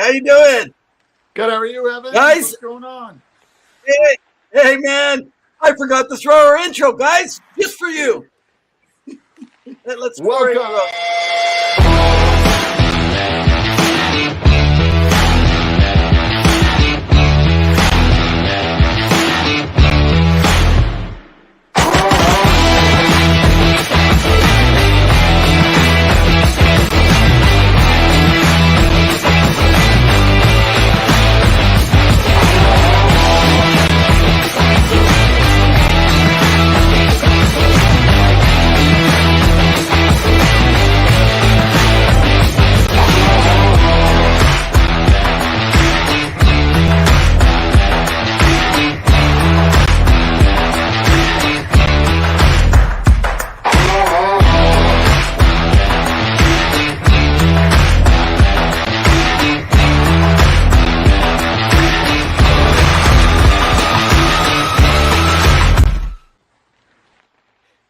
how you doing? Good. How are you, Evan? Guys? What's going on? Hey, man. I forgot to throw our intro, guys. Just for you. Let's go right Welcome.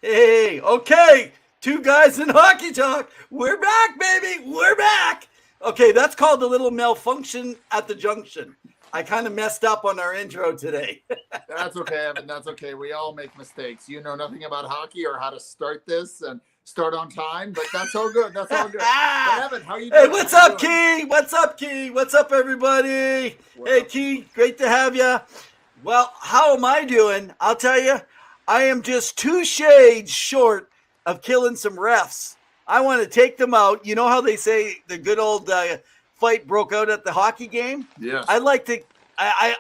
Hey, okay. Two guys in hockey talk. We're back, baby. We're back. Okay, that's called a little malfunction at the junction. I kind of messed up on our intro today. That's okay, Evan. That's okay. We all make mistakes. You know nothing about hockey or how to start this and start on time, but that's all good. That's all good. But Evan, how you doing? Hey, what's up, Key? What's up, Key? What's up, everybody? Hey, Key, great to have you. Well, how am I doing? I'll tell you, I am just 2 shades short of killing some refs. I want to take them out. You know how they say the good old fight broke out at the hockey game? Yes. I like to. I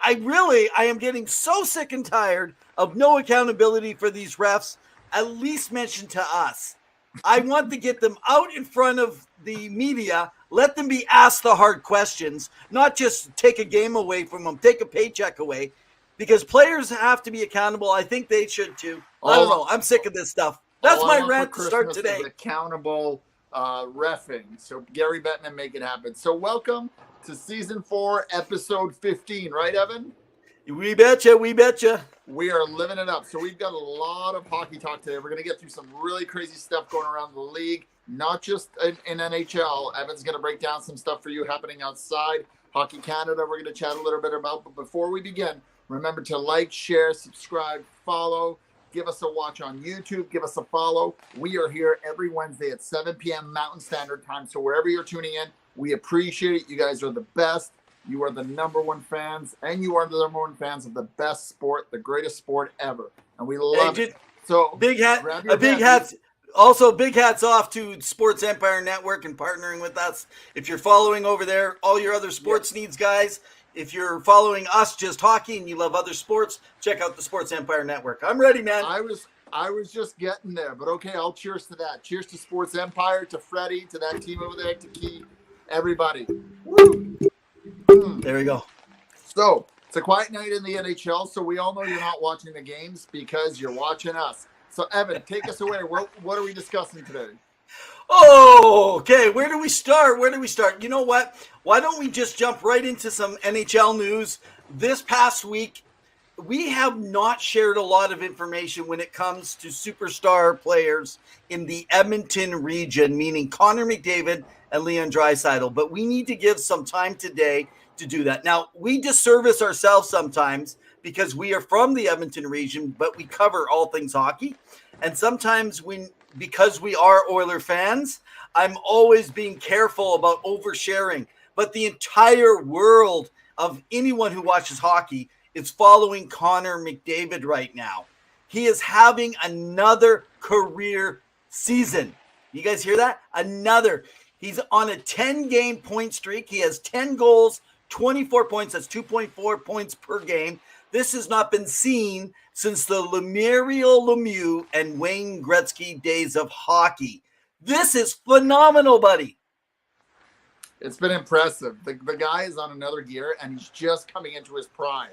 am getting so sick and tired of no accountability for these refs. At least mention to us. I want to get them out in front of the media. Let them be asked the hard questions, not just take a game away from them, take a paycheck away, because players have to be accountable. I think they should too. I don't know. I'm sick of this stuff. That's my rant to start today. Accountable reffing. So Gary Bettman, make it happen. So welcome to season 4, episode 15, right, Evan? We betcha. We betcha. We are living it up. So we've got a lot of hockey talk today. We're going to get through some really crazy stuff going around the league, not just in NHL. Evan's going to break down some stuff for you happening outside. Hockey Canada, we're going to chat a little bit about. But before we begin, remember to like, share, subscribe, follow. Give us a watch on YouTube. Give us a follow. We are here every Wednesday at 7 p.m. Mountain Standard Time. So wherever you're tuning in, we appreciate it. You guys are the best. You are the number one fans, and you are the number one fans of the best sport, the greatest sport ever. And we love it. So big hat, a big hat. Also, big hats off to Sports Empire Network and partnering with us. If you're following over there, all your other sports needs, guys. If you're following us, just hockey, and you love other sports, check out the Sports Empire Network. I'm ready, man. I was just getting there, but okay, I'll cheers to that. Cheers to Sports Empire, to Freddie, to that team over there, to Key, everybody. Woo! There we go. So it's a quiet night in the NHL, so we all know you're not watching the games because you're watching us. So Evan, take us away. What are we discussing today? Oh, okay. Where do we start? You know what? Why don't we just jump right into some NHL news? This past week, we have not shared a lot of information when it comes to superstar players in the Edmonton region, meaning Connor McDavid and Leon Draisaitl. But we need to give some time today to do that. Now, we disservice ourselves sometimes because we are from the Edmonton region, but we cover all things hockey. And sometimes because we are Oiler fans, I'm always being careful about oversharing. But the entire world of anyone who watches hockey is following Connor McDavid right now. He is having another career season. You guys hear that? He's on a 10-game point streak. He has 10 goals, 24 points. That's 2.4 points per game. This has not been seen since the Mario Lemieux and Wayne Gretzky days of hockey. This is phenomenal, buddy. It's been impressive. The guy is on another gear, and he's just coming into his prime.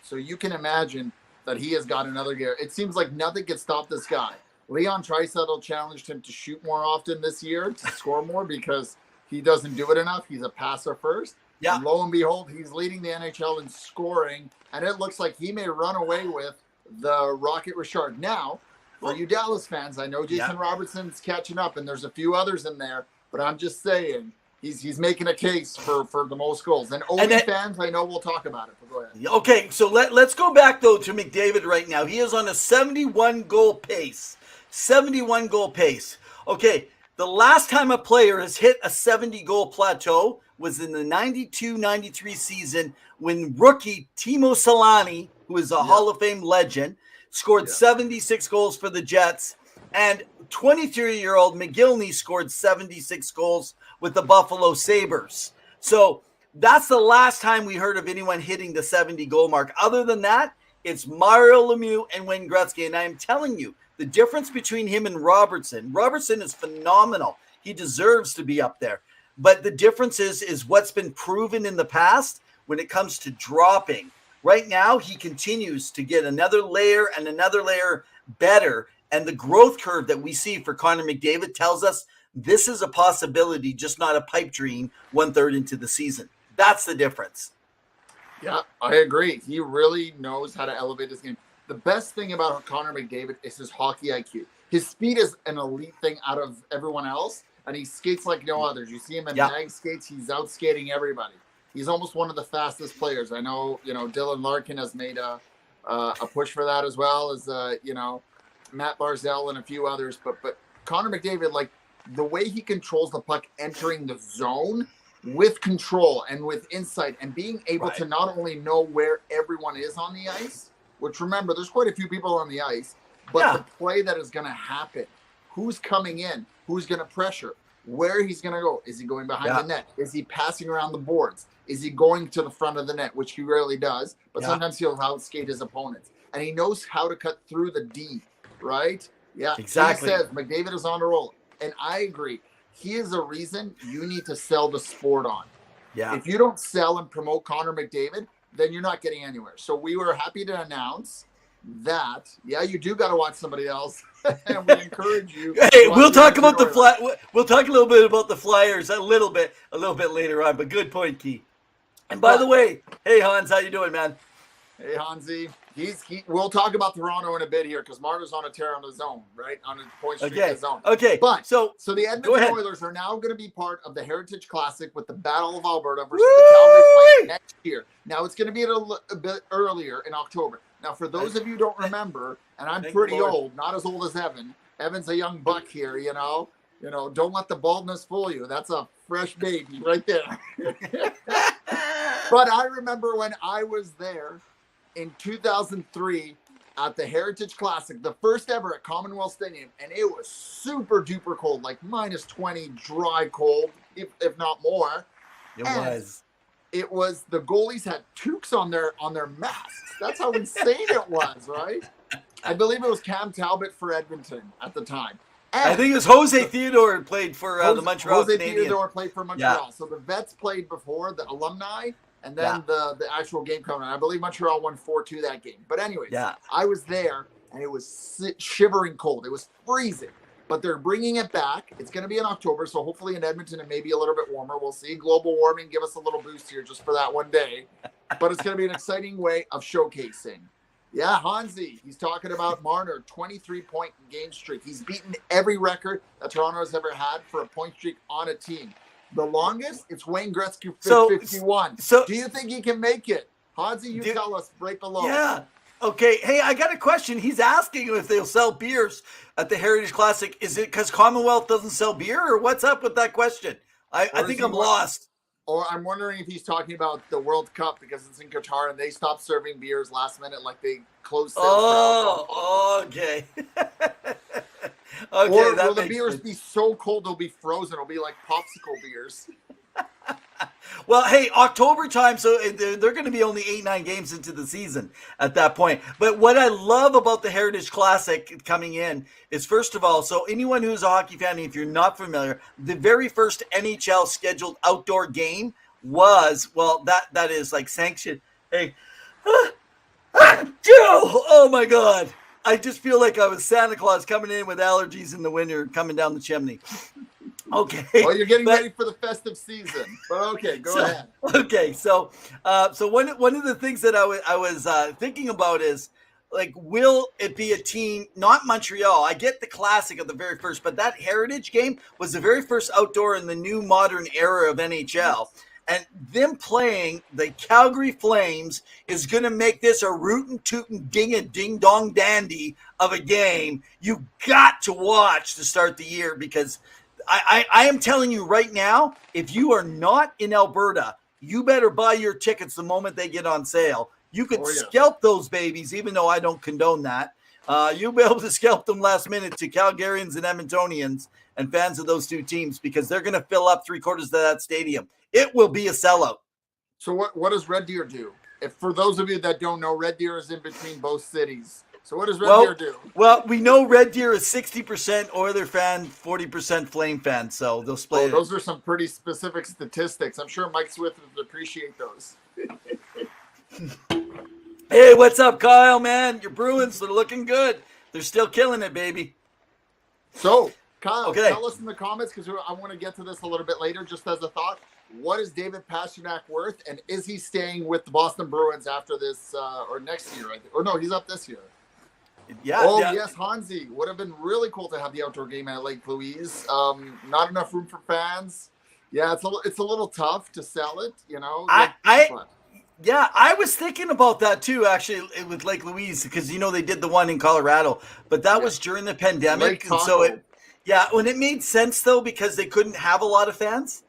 So you can imagine that he has got another gear. It seems like nothing can stop this guy. Leon Draisaitl challenged him to shoot more often this year, to score more, because he doesn't do it enough. He's a passer first. Yeah. And lo and behold, he's leading the NHL in scoring, and it looks like he may run away with the Rocket Richard. Now, for you Dallas fans, I know Jason Robertson's catching up, and there's a few others in there, but I'm just saying, he's making a case for the most goals. And OV fans, I know we'll talk about it, but go ahead. Okay, so let's go back, though, to McDavid right now. He is on a 71-goal pace. 71-goal pace. Okay, the last time a player has hit a 70-goal plateau was in the 92-93 season when rookie Timo Solani, who is a Hall of Fame legend, scored 76 goals for the Jets, and 23-year-old McGillney scored 76 goals with the Buffalo Sabres. So that's the last time we heard of anyone hitting the 70-goal mark. Other than that, it's Mario Lemieux and Wayne Gretzky. And I am telling you, the difference between him and Robertson is phenomenal. He deserves to be up there. But the difference is what's been proven in the past when it comes to dropping. Right now, he continues to get another layer and another layer better. And the growth curve that we see for Connor McDavid tells us this is a possibility, just not a pipe dream 1/3 into the season. That's the difference. Yeah, I agree. He really knows how to elevate his game. The best thing about Connor McDavid is his hockey IQ. His speed is an elite thing out of everyone else, and he skates like no others. You see him in mag skates, he's out skating everybody. He's almost one of the fastest players. I know, Dylan Larkin has made a push for that as well as, Matt Barzell and a few others. But Connor McDavid, like the way he controls the puck entering the zone with control and with insight and being able to not only know where everyone is on the ice, which remember, there's quite a few people on the ice, but the play that is going to happen, who's coming in, who's going to pressure, where he's going to go. Is he going behind the net? Is he passing around the boards? Is he going to the front of the net, which he rarely does, but sometimes he'll outskate his opponents. And he knows how to cut through the D, right? Yeah, exactly. He says McDavid is on a roll. And I agree. He is a reason you need to sell the sport on. Yeah. If you don't sell and promote Connor McDavid, then you're not getting anywhere. So we were happy to announce that, you do got to watch somebody else. And we encourage you. Hey, we'll talk about we'll talk a little bit about the Flyers a little bit later on, but good point, Key. And by the way, hey Hans, how you doing, man? Hey Hansi. We'll talk about Toronto in a bit here because Marner's on a tear on his own, right? On a point streak of his own. Okay. But so the Edmonton Oilers are now going to be part of the Heritage Classic with the Battle of Alberta versus the Calgary Flames next year. Now it's going to be a bit earlier in October. Now, for those of you who don't remember, and I'm pretty old, not as old as Evan. Evan's a young buck here, don't let the baldness fool you. That's a fresh baby right there. But I remember when I was there in 2003 at the Heritage Classic, the first ever at Commonwealth Stadium, and it was super duper cold, like -20, dry cold, if not more. It was the goalies had toques on their masks. That's how insane it was, right? I believe it was Cam Talbot for Edmonton at the time. And I think it was Jose Theodore played for the Montreal Canadiens. Jose Theodore played for Montreal. So the vets played before, the alumni, and then the actual game coming. I believe Montreal won 4-2 that game. But anyways, I was there, and it was shivering cold. It was freezing. But they're bringing it back. It's going to be in October, so hopefully in Edmonton it may be a little bit warmer. We'll see. Global warming, give us a little boost here just for that one day. But it's going to be an exciting way of showcasing. Yeah, Hansi, he's talking about Marner, 23-point game streak. He's beaten every record that Toronto has ever had for a point streak on a team. The longest, it's Wayne Gretzky, 51. So do you think he can make it? Hansi, you tell us right below. Yeah. Okay. Hey, I got a question. He's asking if they'll sell beers at the Heritage Classic. Is it because Commonwealth doesn't sell beer, or what's up with that question? I think I'm lost. Or I'm wondering if he's talking about the World Cup because it's in Qatar and they stopped serving beers last minute, like they closed sales. Oh, okay. Or will the beers be so cold they'll be frozen? It'll be like popsicle beers. Well, hey, October time, so they're going to be only 8-9 games into the season at that point. But what I love about the Heritage Classic coming in is, first of all, so anyone who's a hockey fan, if you're not familiar, the very first NHL scheduled outdoor game was, well, that is like sanctioned. Hey, Joe! Oh my God. I just feel like I was Santa Claus coming in with allergies in the winter coming down the chimney. Okay. Well, you're getting ready for the festive season, but okay, go ahead. Okay, so one of the things that I was thinking about is, like, will it be a team, not Montreal? I get the classic of the very first, but that Heritage game was the very first outdoor in the new modern era of NHL. And them playing the Calgary Flames is going to make this a rootin' tootin' ding dong dandy of a game. You got to watch to start the year, because I am telling you right now, if you are not in Alberta, you better buy your tickets the moment they get on sale. You could scalp those babies, even though I don't condone that. You'll be able to scalp them last minute to Calgarians and Edmontonians and fans of those two teams, because they're going to fill up 3/4 of that stadium. It will be a sellout. So what does Red Deer do? If for those of you that don't know, Red Deer is in between both cities. So what does Red Deer do? Well, we know Red Deer is 60% Oiler fan, 40% Flame fan. So they'll split. Those are some pretty specific statistics. I'm sure Mike Swift would appreciate those. Hey, what's up, Kyle, man? Your Bruins are looking good. They're still killing it, baby. So, Kyle, tell us in the comments, because I want to get to this a little bit later, just as a thought. What is David Pastrnak worth, and is he staying with the Boston Bruins after this or next year? Or no, he's up this year. Yeah. Yes, Hansi. Would have been really cool to have the outdoor game at Lake Louise. Not enough room for fans. Yeah, it's a little tough to sell it, you know. Yeah, I was thinking about that too, actually, with Lake Louise, because they did the one in Colorado, but that was during the pandemic, and so when it made sense though, because they couldn't have a lot of fans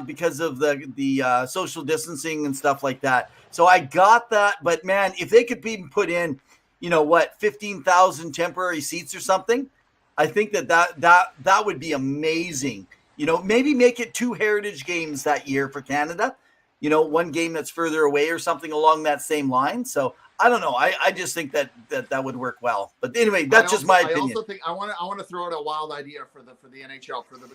because of the social distancing and stuff like that. So I got that, but man, if they could even put in, 15,000 temporary seats or something, I think that would be amazing. Maybe make it 2 Heritage games that year for Canada. One game that's further away or something along that same line. So I don't know. I just think that would work well. But anyway, that's just my opinion. I also think I want to throw out a wild idea for the NHL, for the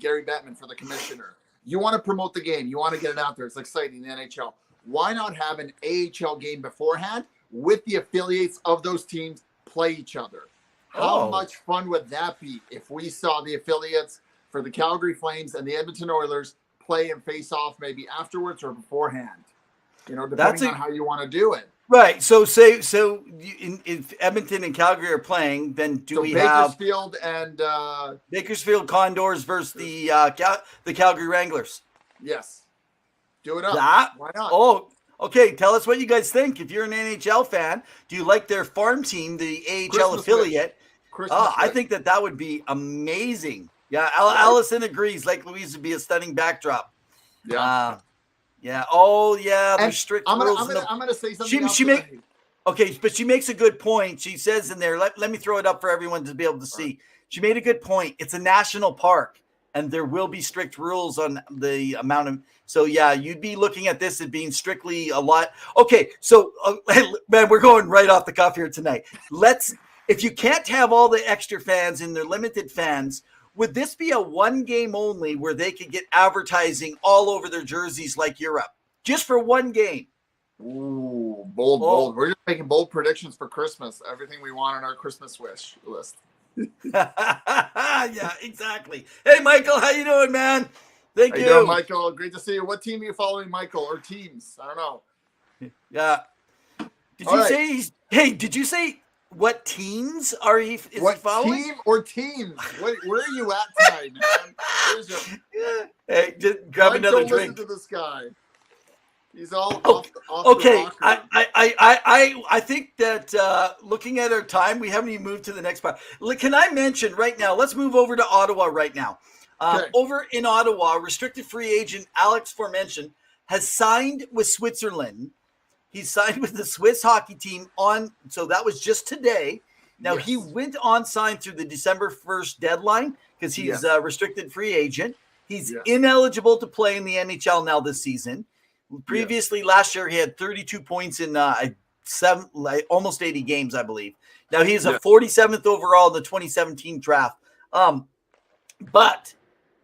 Gary Bettman, for the commissioner. You want to promote the game. You want to get it out there. It's exciting, the NHL. Why not have an AHL game beforehand with the affiliates of those teams play each other? How much fun would that be if we saw the affiliates for the Calgary Flames and the Edmonton Oilers play and face off maybe afterwards or beforehand, depending on how you want to do it. Right. So if Edmonton and Calgary are playing, then we have Bakersfield and Bakersfield Condors versus the Calgary Wranglers? Yes. Do it up. Why not? Oh, okay. Tell us what you guys think. If you're an NHL fan, do you like their farm team, the AHL affiliate? I think that would be amazing. Yeah, Allison agrees. Lake Louise would be a stunning backdrop. Yeah. Yeah. Oh, yeah. There's strict rules. I'm gonna say something. But she makes a good point. She says in there, let me throw it up for everyone to be able to see. She made a good point. It's a national park, and there will be strict rules on the amount of. So yeah, you'd be looking at this as being strictly a lot. Okay, so man, we're going right off the cuff here tonight. If you can't have all the extra fans and they're limited fans, would this be a 1 game only where they could get advertising all over their jerseys like Europe? Just for 1 game. Ooh, bold. We're just making bold predictions for Christmas. Everything we want on our Christmas wish list. Yeah, exactly. Hey, Michael, how you doing, man? Thank you. How you doing, Michael? Great to see you. What team are you following, Michael? Or teams? I don't know. Yeah. Did you say what teams is he following? What team or teams? Where are you at tonight, man? Hey, just grab another drink. Listen to this guy. He's all off okay. The rocker. I think that looking at our time, we haven't even moved to the next part. Can I mention right now? Let's move over to Ottawa right now. Okay. Over in Ottawa, restricted free agent Alex Formention has signed with Switzerland. He signed with the Swiss hockey team so that was just today. Now he went on signed through the December 1st deadline because he's a restricted free agent. He's ineligible to play in the NHL now this season. Previously, last year, he had 32 points in almost 80 games, I believe. Now he's a 47th overall in the 2017 draft. But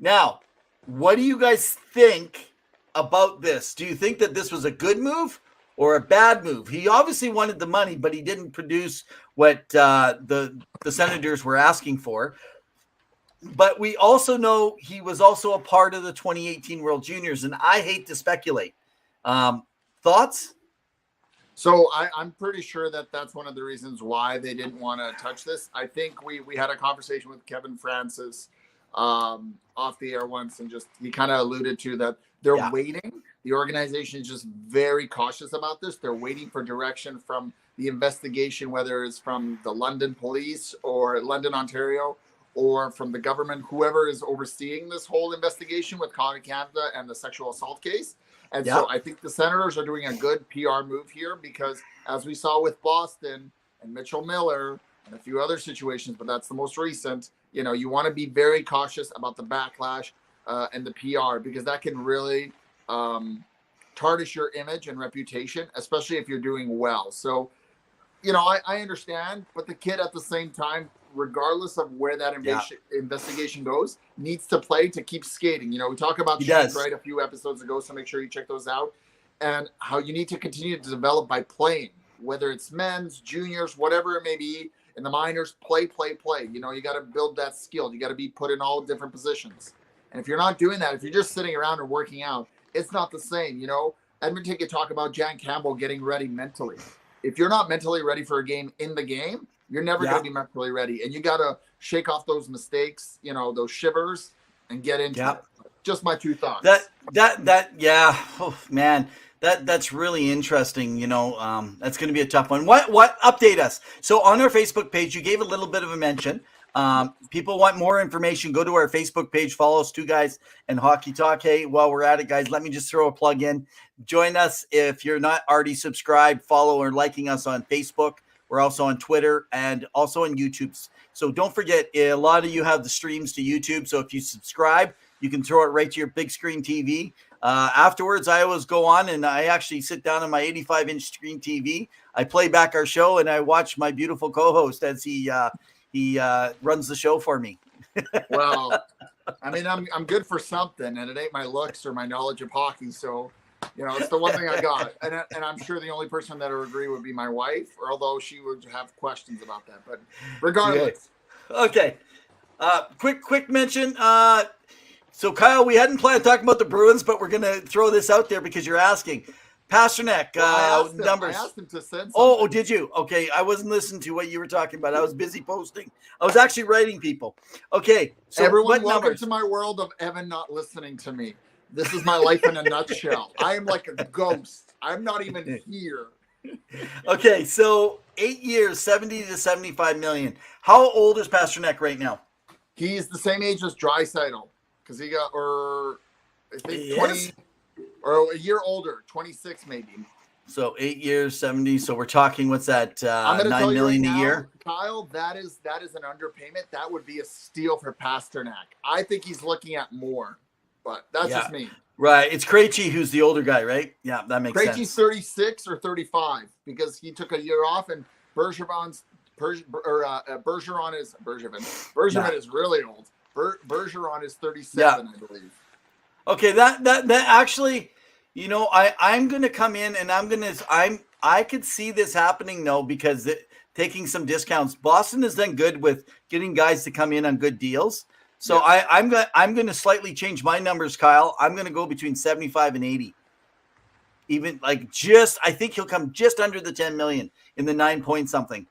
now, what do you guys think about this? Do you think that this was a good move or a bad move? He obviously wanted the money, but he didn't produce what the Senators were asking for. But we also know he was also a part of the 2018 World Juniors, and I hate to speculate. Thoughts? So I'm pretty sure that that's one of the reasons why they didn't want to touch this. I think we had a conversation with Kevin Francis off the air once, and just he kind of alluded to that they're waiting. The organization is just very cautious about this. They're waiting for direction from the investigation, whether it's from the London police or London, Ontario, or from the government, whoever is overseeing this whole investigation with Hockey Canada and the sexual assault case. And so I think the Senators are doing a good PR move here because, as we saw with Boston and Mitchell Miller and a few other situations, but that's the most recent, you want to be very cautious about the backlash and the PR, because that can really tarnish your image and reputation, especially if you're doing well. So, I understand, but the kid at the same time, regardless of where that investigation goes, needs to play to keep skating. We talk about Shane Wright a few episodes ago, so make sure you check those out. And how you need to continue to develop by playing, whether it's men's, juniors, whatever it may be, in the minors, play. You got to build that skill. You got to be put in all different positions. And if you're not doing that, if you're just sitting around and working out, it's not the same. Edmonton could talk about Jan Campbell getting ready mentally. If you're not mentally ready for a game in the game, you're never going to be mentally ready. And you got to shake off those mistakes, those shivers, and get into it. Just my two thoughts. Oh man, that's really interesting. That's going to be a tough one. What update us? So on our Facebook page, you gave a little bit of a mention. People want more information. Go to our Facebook page, follow us, Two Guys and Hockey Talk. Hey, while we're at it, guys, let me just throw a plug in. Join us if you're not already subscribed, follow or liking us on Facebook. We're also on Twitter and also on YouTube. So don't forget, a lot of you have the streams to YouTube. So if you subscribe, you can throw it right to your big screen TV. Afterwards, I always go on and I actually sit down on my 85-inch screen TV. I play back our show and I watch my beautiful co-host as he runs the show for me. Well, I mean, I'm good for something, and it ain't my looks or my knowledge of hockey. So, it's the one thing I got. And I'm sure the only person that would agree would be my wife, or although she would have questions about that. But regardless. Okay. Quick mention. So, Kyle, we hadn't planned to talk about the Bruins, but we're going to throw this out there because you're asking. Pasternak, numbers. I asked him to send something. Oh, did you? Okay, I wasn't listening to what you were talking about. I was busy posting. I was actually writing people. Okay, so everyone, welcome to my world of Evan not listening to me. This is my life in a nutshell. I am like a ghost. I'm not even here. Okay, so 8 years, 70 to 75 million. How old is Pasternak right now? He's the same age as Draisaitl, because he got, or I think 20. Or a year older, 26 maybe. So 8 years, 70. So we're talking, what's that, 9 million a year? Kyle, that is an underpayment. That would be a steal for Pasternak. I think he's looking at more, but that's just me. Right. It's Krejci who's the older guy, right? Yeah, that makes sense. Krejci's 36 or 35 because he took a year off, and Bergeron is really old. Bergeron is 37, I believe. Okay, that actually, I'm going to come in and I could see this happening though, because taking some discounts. Boston has done good with getting guys to come in on good deals. So I'm going to slightly change my numbers, Kyle. I'm going to go between 75 and 80. Even I think he'll come just under the 10 million in the 9 point something.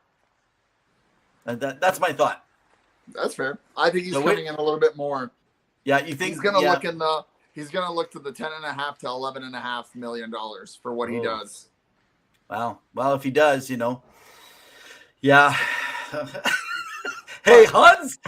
That's my thought. That's fair. I think he's coming in a little bit more. Yeah, you think he's going to look in the. He's going to look to the $10.5 to $11.5 million for what he does. Wow. Well, if he does, yeah. Hey, Hans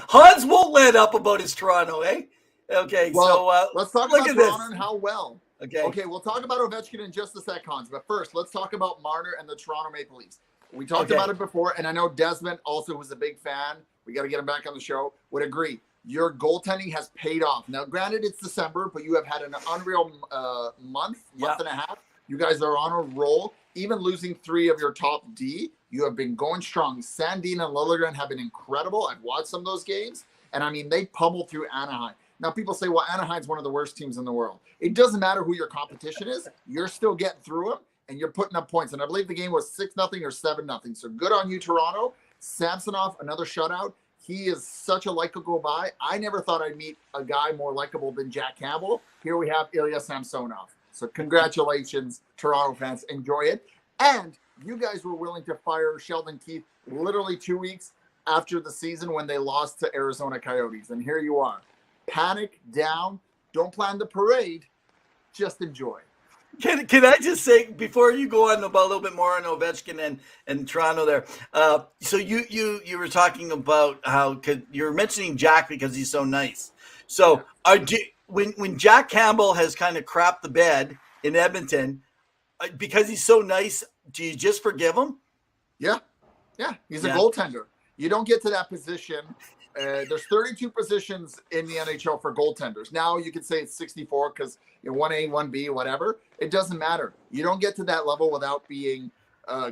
won't let up about his Toronto, eh? Okay, well, let's talk about Toronto this. And how well. Okay, we'll talk about Ovechkin in just a sec, Hans. But first, let's talk about Marner and the Toronto Maple Leafs. We talked about it before, and I know Desmond also was a big fan. We got to get him back on the show. Would agree. Your goaltending has paid off. Now, granted, it's December, but you have had an unreal month and a half. You guys are on a roll. Even losing 3 of your top D, you have been going strong. Sandin and Liljegren have been incredible. I've watched some of those games, and I mean, they pummeled through Anaheim. Now, people say, well, Anaheim's one of the worst teams in the world. It doesn't matter who your competition is. You're still getting through them, and you're putting up points. And I believe the game was 6-0 or 7-0. So good on you, Toronto. Samsonov, another shutout. He is such a likable guy. I never thought I'd meet a guy more likable than Jack Campbell. Here we have Ilya Samsonov. So congratulations, Toronto fans. Enjoy it. And You guys were willing to fire Sheldon Keefe literally 2 weeks after the season when they lost to Arizona Coyotes. And here you are. Panic, down, don't plan the parade, just enjoy. Can I just say before you go on about a little bit more on Ovechkin and Toronto there? So you were talking about how you're mentioning Jack because he's so nice. So when Jack Campbell has kind of crapped the bed in Edmonton because he's so nice, do you just forgive him? Yeah, he's a goaltender. You don't get to that position. There's 32 positions in the NHL for goaltenders. Now you could say it's 64 because you're 1A, 1B, whatever. It doesn't matter. You don't get to that level without being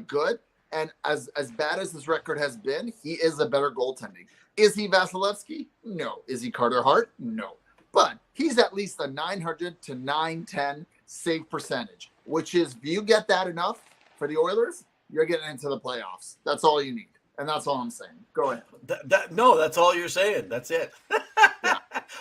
good. And as bad as his record has been, he is a better goaltending. Is he Vasilevsky? No. Is he Carter Hart? No. But he's at least a 900 to 910 save percentage, which is, if you get that enough for the Oilers, you're getting into the playoffs. That's all you need. And that's all I'm saying. Go ahead. No, that's all you're saying. That's it.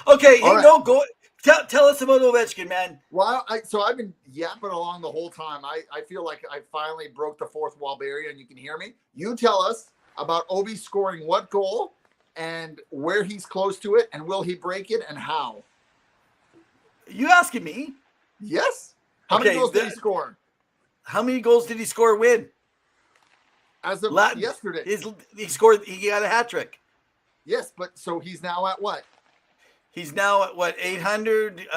Okay, go. Tell us about Ovechkin, man. Well, so I've been yapping along the whole time. I feel like I finally broke the fourth wall barrier, and you can hear me. You tell us about Ovi scoring what goal and where he's close to it, and will he break it, and how? You asking me? Yes. How many goals did he score? How many goals did he score? Win? As of yesterday. He got a hat trick. Yes, but so he's now at what? He's now at what, 800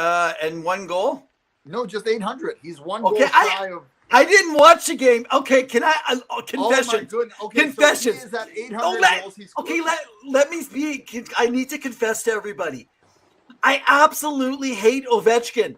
and one goal? No, just 800. He's one goal shy of. I didn't watch the game. Okay, can I confession? Oh my goodness. Okay, confession. So he is at 800 goals. Okay, let me speak. I need to confess to everybody. I absolutely hate Ovechkin.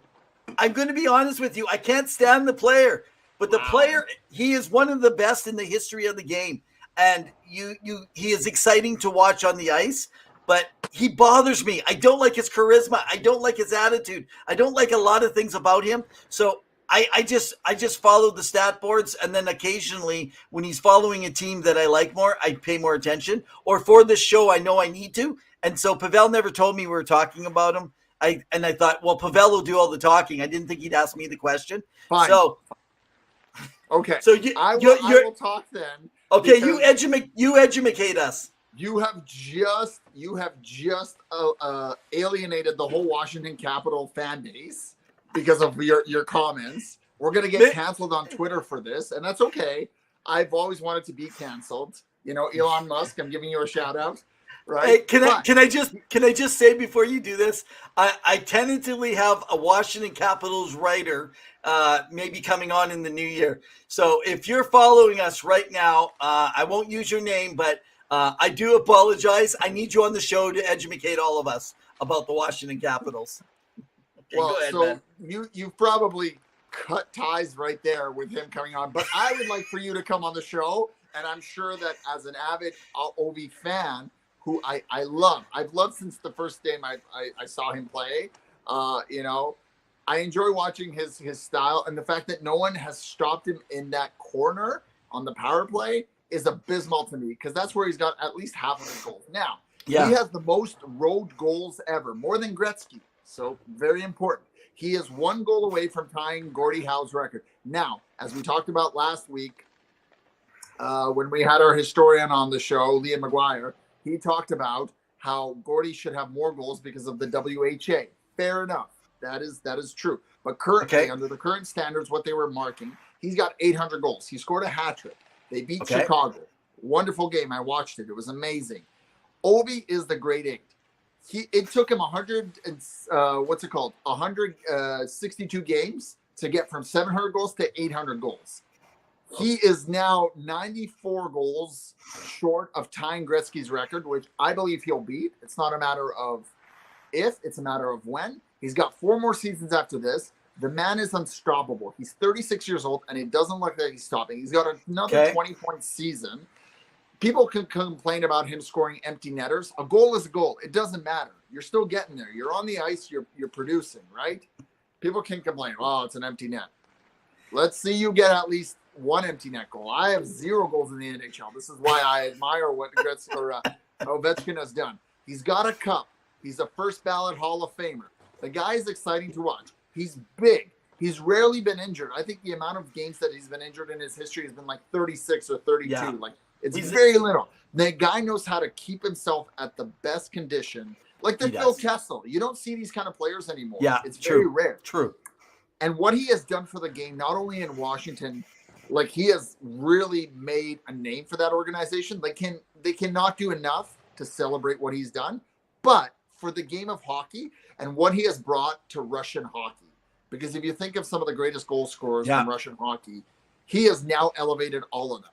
I'm going to be honest with you. I can't stand the player. But the player, he is one of the best in the history of the game. And he is exciting to watch on the ice, but he bothers me. I don't like his charisma. I don't like his attitude. I don't like a lot of things about him. So I just follow the stat boards, and then occasionally when he's following a team that I like more, I pay more attention. Or for this show, I know I need to. And so Pavel never told me we were talking about him. I thought, well, Pavel will do all the talking. I didn't think he'd ask me the question. Fine. So okay. So I will talk then. Okay, you educate us. You have just alienated the whole Washington Capitol fan base because of your comments. We're gonna get canceled on Twitter for this, and that's okay. I've always wanted to be canceled. You know, Elon Musk. I'm giving you a shout out. Right? Hey, can I just say before you do this, I tentatively have a Washington Capitals writer maybe coming on in the new year. So if you're following us right now, I won't use your name, but I do apologize. I need you on the show to educate all of us about the Washington Capitals. Okay, well, go ahead, so man. you've probably cut ties right there with him coming on, but I would like for you to come on the show, and I'm sure that as an avid Ovi fan, who I love. I've loved since the first game I saw him play. You know, I enjoy watching his style, and the fact that no one has stopped him in that corner on the power play is abysmal to me, because that's where he's got at least half of his goals. Now, he has the most road goals ever, more than Gretzky. So very important. He is one goal away from tying Gordie Howe's record. Now, as we talked about last week, when we had our historian on the show, Liam McGuire, he talked about how Gordie should have more goals because of the WHA. Fair enough. That is true. But currently, under the current standards, what they were marking, he's got 800 goals. He scored a hat trick. They beat Chicago. Wonderful game. I watched it. It was amazing. Ovi is the grade 8. It took him 162 games to get from 700 goals to 800 goals. He is now 94 goals short of tying Gretzky's record, which I believe he'll beat. It's not a matter of if, it's a matter of when. He's got 4 more seasons after this. The man is unstoppable. He's 36 years old, and it doesn't look like he's stopping. He's got another 20-point season. People can complain about him scoring empty netters. A goal is a goal. It doesn't matter. You're still getting there. You're on the ice. You're producing, right? People can complain, oh, it's an empty net. Let's see you get at least one empty net goal. I have 0 goals in the NHL. This is why I admire what Ovechkin has done. He's got a cup. He's a first ballot Hall of Famer. The guy is exciting to watch. He's big. He's rarely been injured. I think the amount of games that he's been injured in his history has been like 36 or 32. Yeah. Like it's very little. The guy knows how to keep himself at the best condition. Like the Phil Kessel. You don't see these kind of players anymore. Yeah, it's very rare. True. And what he has done for the game, not only in Washington, like he has really made a name for that organization. They cannot do enough to celebrate what he's done. But for the game of hockey and what he has brought to Russian hockey, because if you think of some of the greatest goal scorers in Russian hockey, he has now elevated all of them,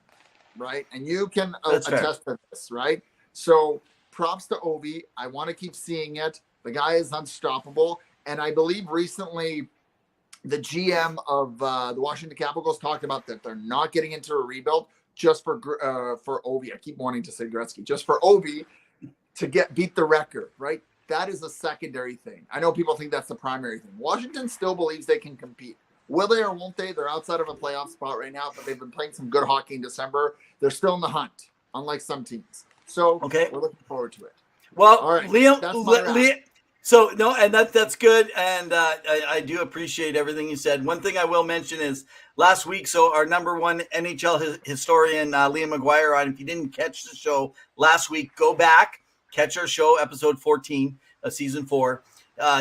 right? And you can attest to this, right? So props to Ovi. I want to keep seeing it. The guy is unstoppable. And I believe recently the GM of the Washington Capitals talked about that they're not getting into a rebuild just for Ovi. I keep wanting to say Gretzky, just for Ovi to beat the record, right? That is a secondary thing. I know people think that's the primary thing. Washington still believes they can compete. Will they or won't they? They're outside of a playoff spot right now, but they've been playing some good hockey in December. They're still in the hunt, unlike some teams. So we're looking forward to it. Well, all right, Liam, so no, and that's good, and I do appreciate everything you said. One thing I will mention is last week, so our number one NHL historian, Liam McGuire, if you didn't catch the show last week, go back, catch our show, episode 14 of season 4.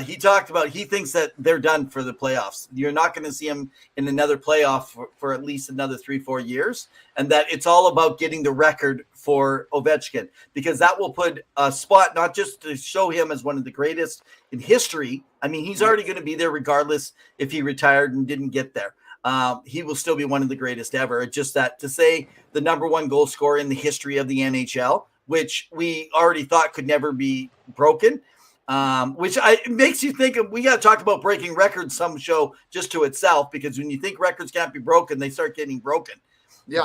He talked about, he thinks that they're done for the playoffs. You're not going to see him in another playoff for at least another 3-4 years. And that it's all about getting the record for Ovechkin, because that will put a spot, not just to show him as one of the greatest in history. I mean, he's already going to be there regardless if he retired and didn't get there. He will still be one of the greatest ever. It's just that to say the number one goal scorer in the history of the NHL, which we already thought could never be broken, it makes you think of, we got to talk about breaking records some show just to itself, because when you think records can't be broken, they start getting broken. Yeah.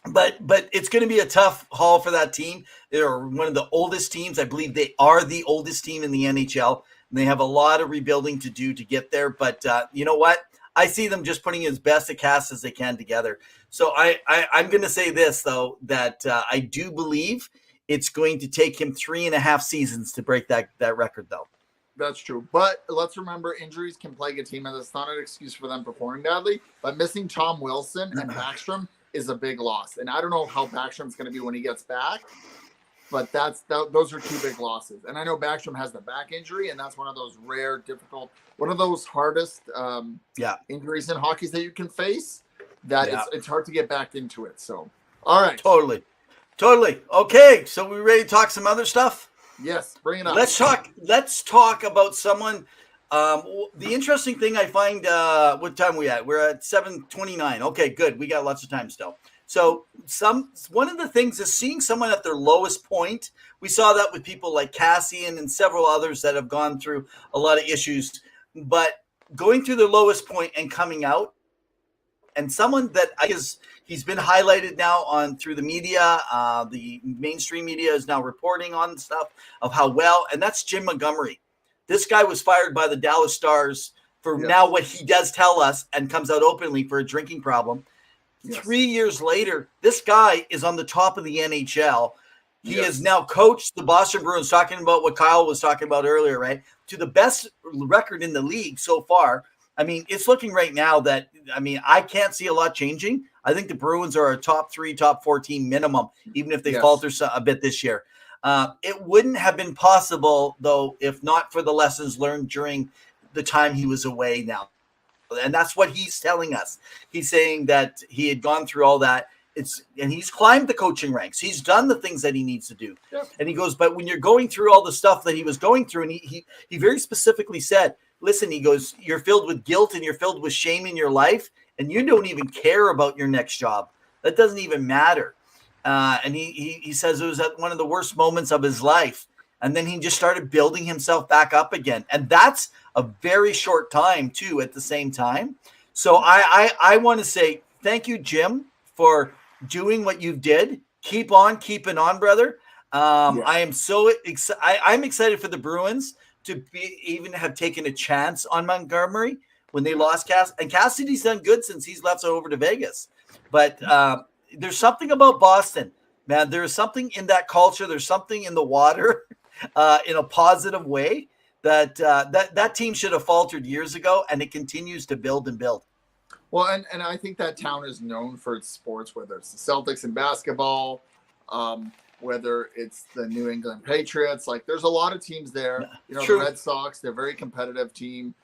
But it's going to be a tough haul for that team. They're one of the oldest teams. I believe they are the oldest team in the NHL, and they have a lot of rebuilding to do to get there. But you know what? I see them just putting as best a cast as they can together. So I'm going to say this, though, that I do believe it's going to take him 3.5 seasons to break that record, though. That's true. But let's remember, injuries can plague a team, and that's not an excuse for them performing badly. But missing Tom Wilson and Backstrom is a big loss. And I don't know how Backstrom's going to be when he gets back, but those are two big losses. And I know Backstrom has the back injury, and that's one of those rare, difficult, one of those hardest injuries in hockey that you can face, that it's hard to get back into it. So, all right. Totally. Okay, so we ready to talk some other stuff? Yes, bring it up. Let's talk about someone. The interesting thing I find, what time are we at? We're at 7:29. Okay, good. We got lots of time still. So one of the things is seeing someone at their lowest point. We saw that with people like Cassian and several others that have gone through a lot of issues, but going through their lowest point and coming out, and someone that he's been highlighted now through the media. The mainstream media is now reporting on stuff of how well, and that's Jim Montgomery. This guy was fired by the Dallas Stars for now what he does tell us, and comes out openly for a drinking problem. 3 years later, this guy is on the top of the NHL. He has now coached the Boston Bruins, talking about what Kyle was talking about earlier, right? To the best record in the league so far. I mean, it's looking right now that, I can't see a lot changing. I think the Bruins are a top 3, top 4 team minimum, even if they falter a bit this year. It wouldn't have been possible, though, if not for the lessons learned during the time he was away now. And that's what he's telling us. He's saying that he had gone through all that. And he's climbed the coaching ranks. He's done the things that he needs to do. Yep. And he goes, but when you're going through all the stuff that he was going through, and he very specifically said, listen, he goes, you're filled with guilt and you're filled with shame in your life, and you don't even care about your next job. That doesn't even matter. And he says it was at one of the worst moments of his life. And then he just started building himself back up again. And that's a very short time, too, at the same time. So I want to say thank you, Jim, for doing what you did. Keep on keeping on, brother. I am so excited. I'm excited for the Bruins to even have taken a chance on Montgomery when they lost Cass. And Cassidy's done good since he's left over to Vegas. But there's something about Boston, man. There's something in that culture. There's something in the water in a positive way that that team should have faltered years ago, and it continues to build and build. Well, and I think that town is known for its sports, whether it's the Celtics in basketball, whether it's the New England Patriots. Like, there's a lot of teams there. You know, True. the Red Sox, they're a very competitive team.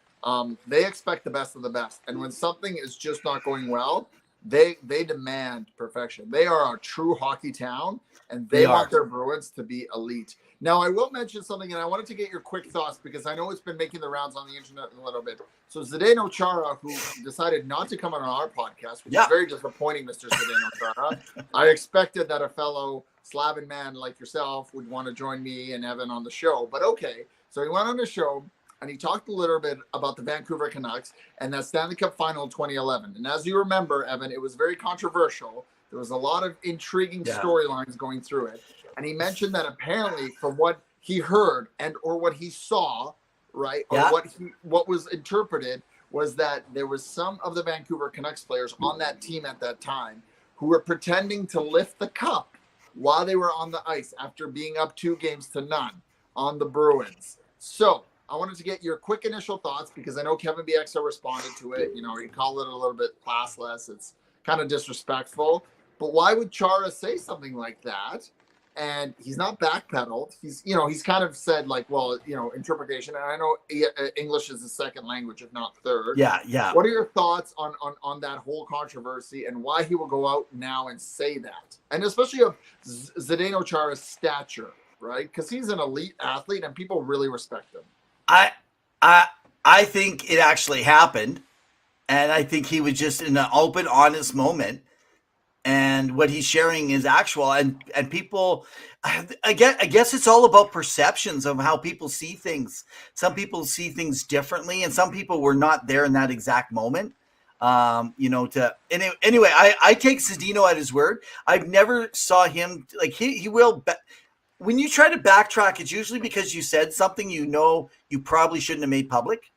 They expect the best of the best. And when something is just not going well, they demand perfection. They are a true hockey town, and they want their Bruins to be elite. Now, I will mention something, and I wanted to get your quick thoughts because I know it's been making the rounds on the internet a little bit. So Zdeno Chara, who decided not to come on our podcast, which is very disappointing, Mr. Zdeno Chara. I expected that a fellow Slavic man like yourself would want to join me and Evan on the show. But okay, so he went on the show, and he talked a little bit about the Vancouver Canucks and that Stanley Cup final in 2011. And as you remember, Evan, it was very controversial. There was a lot of intriguing storylines going through it. And he mentioned that apparently from what he heard and or what he saw, right, or what was interpreted was that there was some of the Vancouver Canucks players on that team at that time who were pretending to lift the cup while they were on the ice after being up 2-0 on the Bruins. So I wanted to get your quick initial thoughts because I know Kevin Bieksa responded to it. You know, he called it a little bit classless. It's kind of disrespectful. But why would Chara say something like that? And he's not backpedaled. He's kind of said like, well, interpretation. And I know English is the second language, if not third. Yeah. What are your thoughts on that whole controversy and why he will go out now and say that? And especially of Zdeno Chara's stature, right? Because he's an elite athlete and people really respect him. I think it actually happened, and I think he was just in an open, honest moment. And what he's sharing is actual, and people, I guess it's all about perceptions of how people see things. Some people see things differently, and some people were not there in that exact moment. Anyway, I take Zdeno at his word. I've never saw him like he will. When you try to backtrack, it's usually because you said something you probably shouldn't have made public.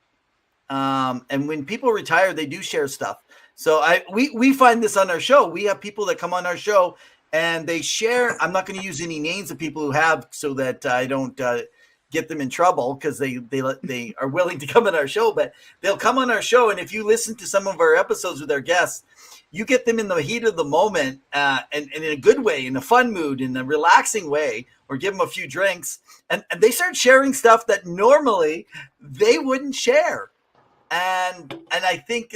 And when people retire, they do share stuff. So we find this on our show. We have people that come on our show and they share. I'm not going to use any names of people who have so that I don't get them in trouble because they are willing to come on our show. But they'll come on our show, and if you listen to some of our episodes with our guests, you get them in the heat of the moment and in a good way, in a fun mood, in a relaxing way, or give them a few drinks, and they start sharing stuff that normally they wouldn't share. And I think,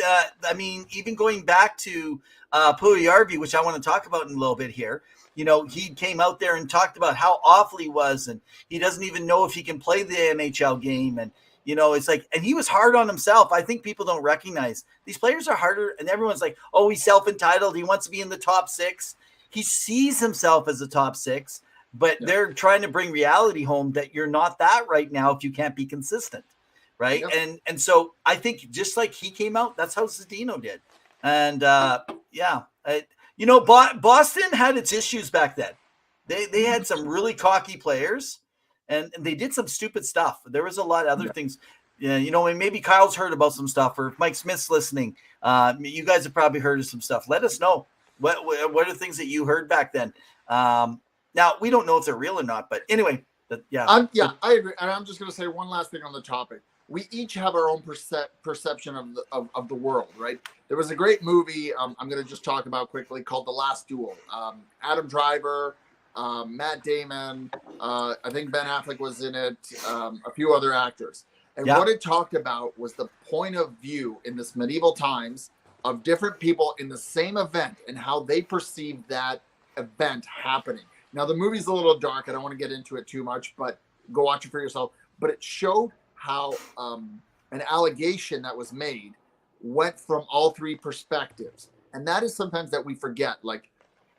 even going back to Puljujarvi, which I want to talk about in a little bit here, he came out there and talked about how awful he was, and he doesn't even know if he can play the NHL game. And, it's like, and he was hard on himself. I think people don't recognize these players are harder, and everyone's like, oh, he's self-entitled. He wants to be in the top 6. He sees himself as a top 6, but they're trying to bring reality home that you're not that right now if you can't be consistent. Right. Yep. And so I think just like he came out, that's how Zdeno did. And Boston had its issues back then. They had some really cocky players and they did some stupid stuff. There was a lot of other things, and maybe Kyle's heard about some stuff, or if Mike Smith's listening, you guys have probably heard of some stuff. Let us know. What are things that you heard back then? Now we don't know if they're real or not, but anyway, I agree. And I'm just going to say one last thing on the topic. We each have our own perception of the world, right? There was a great movie I'm going to just talk about quickly called The Last Duel. Adam Driver, Matt Damon, I think Ben Affleck was in it, a few other actors. And what it talked about was the point of view in this medieval times of different people in the same event and how they perceived that event happening. Now, the movie's a little dark. I don't want to get into it too much, but go watch it for yourself. But it showed how an allegation that was made went from all three perspectives. And that is sometimes that we forget. Like,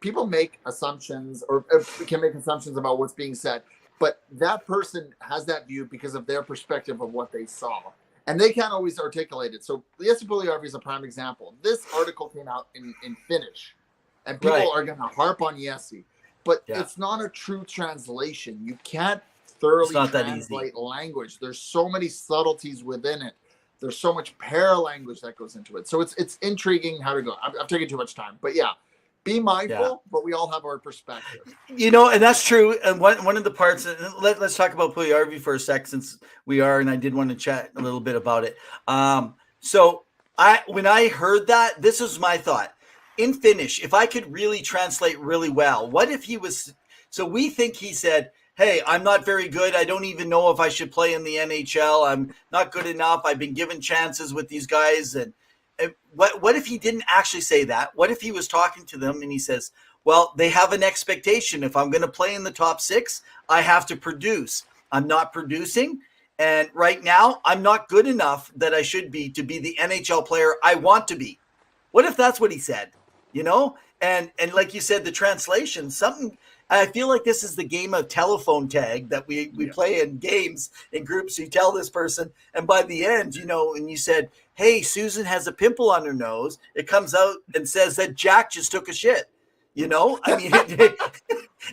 people make assumptions or can make assumptions about what's being said, but that person has that view because of their perspective of what they saw. And they can't always articulate it. So Jesse Puljujarvi is a prime example. This article came out in Finnish, and people are going to harp on Jesse. But it's not a true translation. You can't thoroughly translate language. There's so many subtleties within it. There's so much paralanguage that goes into it. So it's intriguing how to go. I've taken too much time. But be mindful, but we all have our perspective. And that's true. And one of the parts, let's talk about Puljujarvi for a sec, since we are, and I did want to chat a little bit about it. So when I heard that, this was my thought. In Finnish, if I could really translate really well, what if he was, so we think he said, hey, I'm not very good. I don't even know if I should play in the NHL. I'm not good enough. I've been given chances with these guys. And what if he didn't actually say that? What if he was talking to them and he says, well, they have an expectation. If I'm going to play in the top 6, I have to produce. I'm not producing. And right now, I'm not good enough that I should be to be the NHL player I want to be. What if that's what he said? And like you said, the translation, something. I feel like this is the game of telephone tag that we play in games in groups. You tell this person, and by the end, and you said, hey, Susan has a pimple on her nose. It comes out and says that Jack just took a shit. I mean,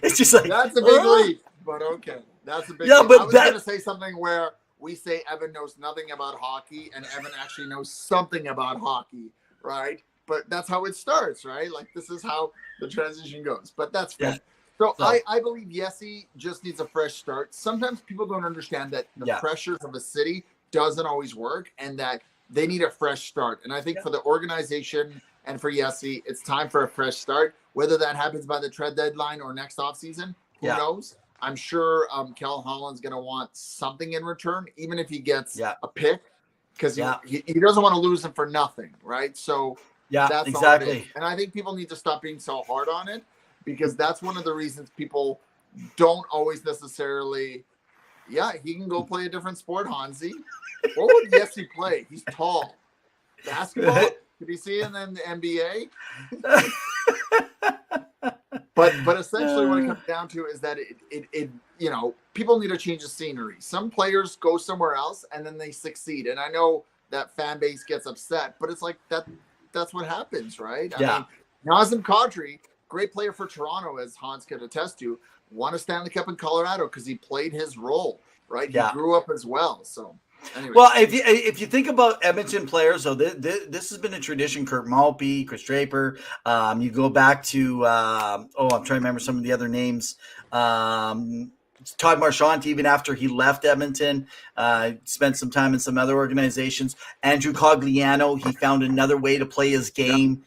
it's just like, that's a big leap, but okay. That's a big leap. But I was going to say something where we say Evan knows nothing about hockey and Evan actually knows something about hockey, right? But that's how it starts, right? Like, this is how the transition goes. But that's fine. So I believe Yessi just needs a fresh start. Sometimes people don't understand that the pressures of a city doesn't always work and that they need a fresh start. And I think for the organization and for Yessi, it's time for a fresh start. Whether that happens by the trade deadline or next offseason, who knows? I'm sure Kel Holland's going to want something in return, even if he gets a pick, because he doesn't want to lose him for nothing, right? So that's exactly all it is. And I think people need to stop being so hard on it, because that's one of the reasons people don't always necessarily, he can go play a different sport, Hansi. What would Yessi play? He's tall. Basketball? Could you see him in the NBA? But essentially what it comes down to is that it people need to change the scenery. Some players go somewhere else and then they succeed. And I know that fan base gets upset, but it's like that's what happens, right? I mean, Nazem Kadri, great player for Toronto, as Hans could attest to, won a Stanley Cup in Colorado because he played his role, right? He grew up as well. So anyway. Well, if you think about Edmonton players, so this has been a tradition. Kurt Malpe, Chris Draper. You go back to I'm trying to remember some of the other names. Todd Marchand, even after he left Edmonton, spent some time in some other organizations. Andrew Cogliano, he found another way to play his game.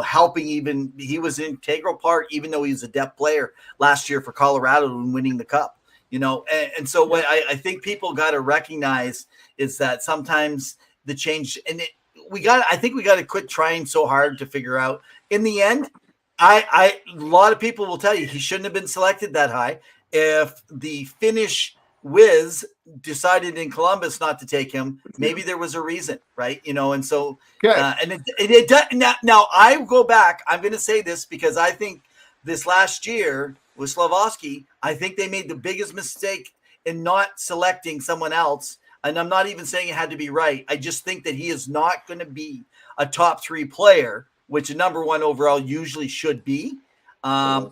Helping, even he was an integral part, even though he was a depth player last year for Colorado and winning the cup. And so what I think people got to recognize is that sometimes the change, and I think we got to quit trying so hard to figure out. In the end, a lot of people will tell you he shouldn't have been selected that high. If the Finnish whiz decided in Columbus not to take him, maybe there was a reason, right? And so, and it does. Now I go back. I'm going to say this because I think this last year with Slafkovsky, I think they made the biggest mistake in not selecting someone else. And I'm not even saying it had to be right. I just think that he is not going to be a top 3 player, which a number 1 overall usually should be. Now,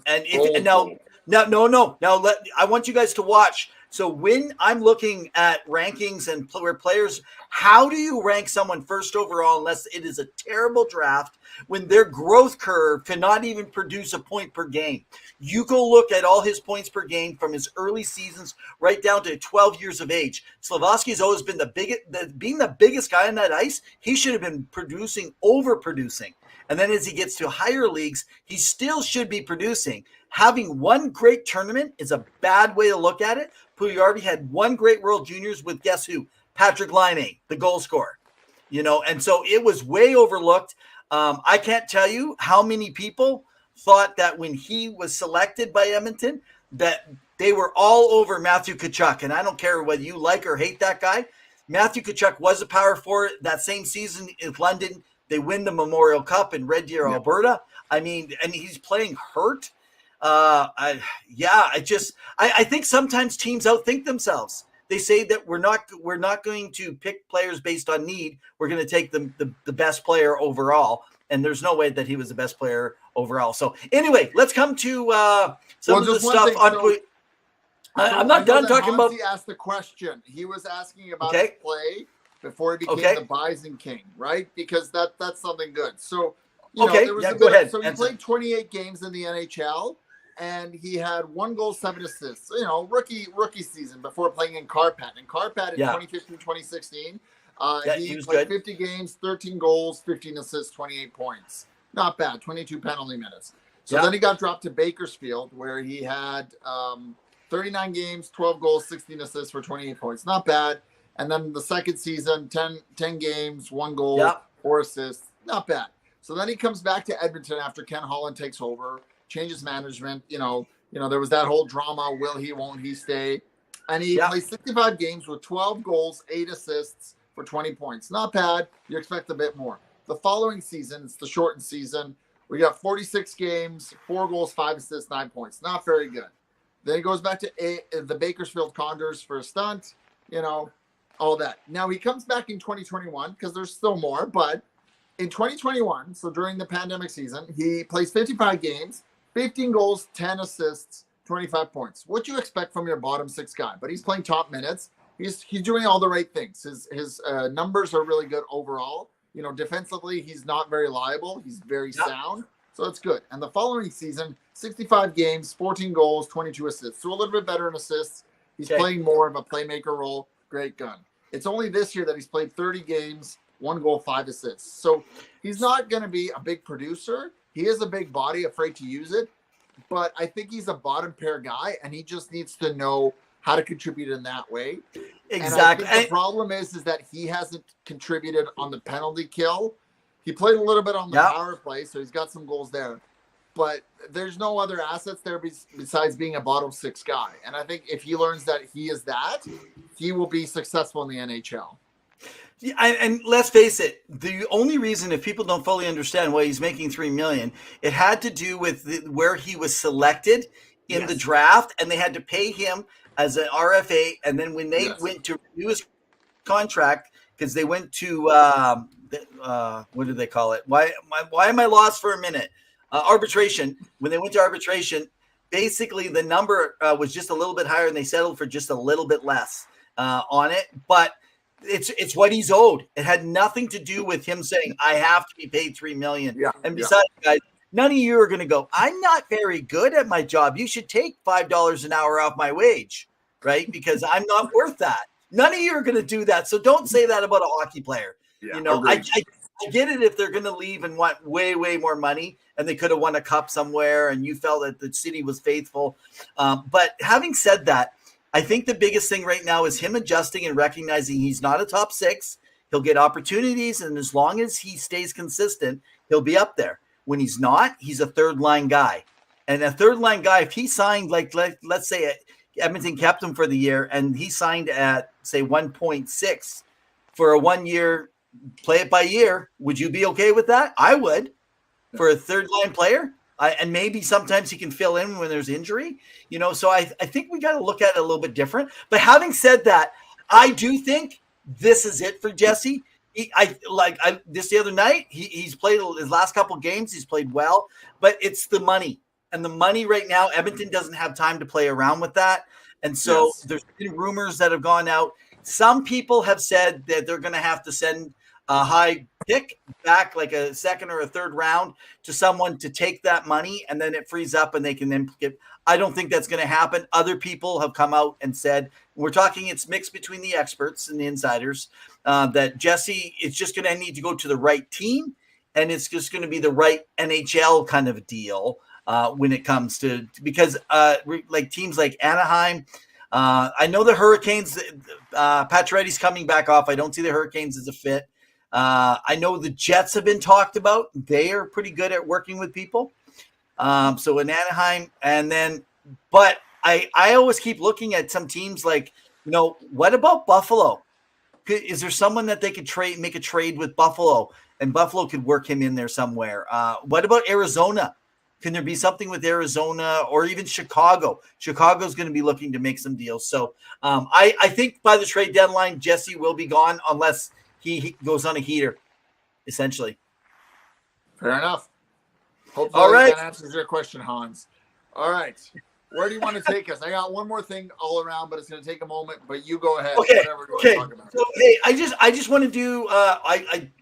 I want you guys to watch. So when I'm looking at rankings and where players, how do you rank someone first overall unless it is a terrible draft when their growth curve cannot even produce a point per game? You go look at all his points per game from his early seasons right down to 12 years of age. Slafkovsky has always been being the biggest guy on that ice. He should have been overproducing. And then as he gets to higher leagues, he still should be producing. Having one great tournament is a bad way to look at it. Puljujarvi had one great World Juniors with guess who? Patrick Laine, the goal scorer. And so it was way overlooked. I can't tell you how many people thought that when he was selected by Edmonton that they were all over Matthew Tkachuk. And I don't care whether you like or hate that guy. Matthew Tkachuk was a power forward that same season in London. They win the Memorial Cup in Red Deer, Alberta. I mean, and he's playing hurt. I think sometimes teams outthink themselves. They say that we're not going to pick players based on need. We're going to take the best player overall. And there's no way that he was the best player overall. So anyway, let's come to some of the stuff. I'm not done talking about. He asked the question. He was asking about his play before he became the Bison King, right? Because that's something good. So Okay, go ahead. So he played 28 games in the NHL, and he had 1 goal, 7 assists. Rookie season before playing in Carpat. In Carpat in 2015, 2016, he played 50 games, 13 goals, 15 assists, 28 points. Not bad. 22 penalty minutes. So then he got dropped to Bakersfield, where he had 39 games, 12 goals, 16 assists for 28 points. Not bad. And then the second season, 10 games, 1 goal, 4 assists. Not bad. So then he comes back to Edmonton after Ken Holland takes over, changes management. There was that whole drama, will he, won't he stay? And he plays 65 games with 12 goals, 8 assists for 20 points. Not bad. You expect a bit more. The following season, it's the shortened season. We got 46 games, 4 goals, 5 assists, 9 points. Not very good. Then he goes back to the Bakersfield Condors for a stunt, all that. Now he comes back in 2021 because there's still more, but in 2021, so during the pandemic season, he plays 55 games, 15 goals, 10 assists, 25 points. What do you expect from your bottom 6 guy? But he's playing top minutes. He's doing all the right things. His numbers are really good overall. Defensively, he's not very liable. He's very sound. So it's good. And the following season, 65 games, 14 goals, 22 assists. So a little bit better in assists. He's playing more of a playmaker role. Great gun. It's only this year that he's played 30 games, 1 goal, 5 assists. So he's not going to be a big producer. He is a big body, afraid to use it. But I think he's a bottom pair guy, and he just needs to know how to contribute in that way. Exactly. And I think the problem is that he hasn't contributed on the penalty kill. He played a little bit on the power play, so he's got some goals there. But there's no other assets there besides being a bottom 6 guy. And I think if he learns that he is that, he will be successful in the NHL. Yeah, and let's face it, the only reason, if people don't fully understand why he's making $3 million, it had to do with where he was selected in the draft, and they had to pay him as an RFA. And then when they went to renew his contract, because they went to what do they call it? Why am I lost for a minute? Arbitration. When they went to arbitration, basically the number was just a little bit higher, and they settled for just a little bit less on it. But it's what he's owed. It had nothing to do with him saying, I have to be paid $3 million. Yeah, and besides, guys, none of you are going to go, I'm not very good at my job. You should take $5 an hour off my wage, right? Because I'm not worth that. None of you are going to do that. So don't say that about a hockey player. Yeah, I get it if they're going to leave and want way, way more money, and they could have won a cup somewhere, and you felt that the city was faithful. But having said that, I think the biggest thing right now is him adjusting and recognizing he's not a top 6. He'll get opportunities, and as long as he stays consistent, he'll be up there. When he's not, he's a third-line guy. And a third-line guy, if he signed, let's say Edmonton kept him for the year, and he signed at, say, 1.6 for a 1-year, play it by year, would you be okay with that? I would. For a third-line player. And maybe sometimes he can fill in when there's injury, so I think we got to look at it a little bit different. But having said that, I do think this is it for Jesse. This the other night, he's played his last couple games. He's played well, but it's the money. And the money right now, Edmonton doesn't have time to play around with that. And so there's been rumors that have gone out. Some people have said that they're going to have to send a high pick back, like a second or a third round, to someone to take that money, and then it frees up and they can then get. I don't think that's going to happen. Other people have come out and said, it's mixed between the experts and the insiders, that Jesse is just going to need to go to the right team, and it's just going to be the right NHL kind of deal when it comes to, because like teams like Anaheim, I know the Hurricanes, Pacioretty's coming back off. I don't see the Hurricanes as a fit. I know the Jets have been talked about. They are pretty good at working with people. So in Anaheim, but I always keep looking at some teams like, what about Buffalo? Is there someone that they could make a trade with Buffalo, and Buffalo could work him in there somewhere? What about Arizona? Can there be something with Arizona, or even Chicago? Chicago's going to be looking to make some deals. So I think by the trade deadline, Jesse will be gone unless he goes on a heater, essentially. Fair enough. Hopefully that answers your question, Hans. All right. Where do you want to take us? I got one more thing all around, but it's going to take a moment. But you go ahead. Okay. Whatever you want to talk about. So, hey, I just want to do.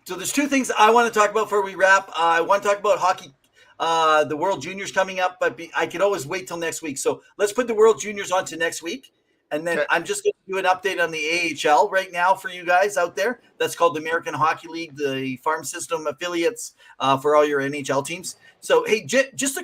So there's two things I want to talk about before we wrap. I want to talk about hockey, the World Juniors coming up, but I could always wait till next week. So let's put the World Juniors on to next week. And then I'm just going to do an update on the AHL right now for you guys out there. That's called the American Hockey League, the farm system affiliates for all your NHL teams. So, hey, just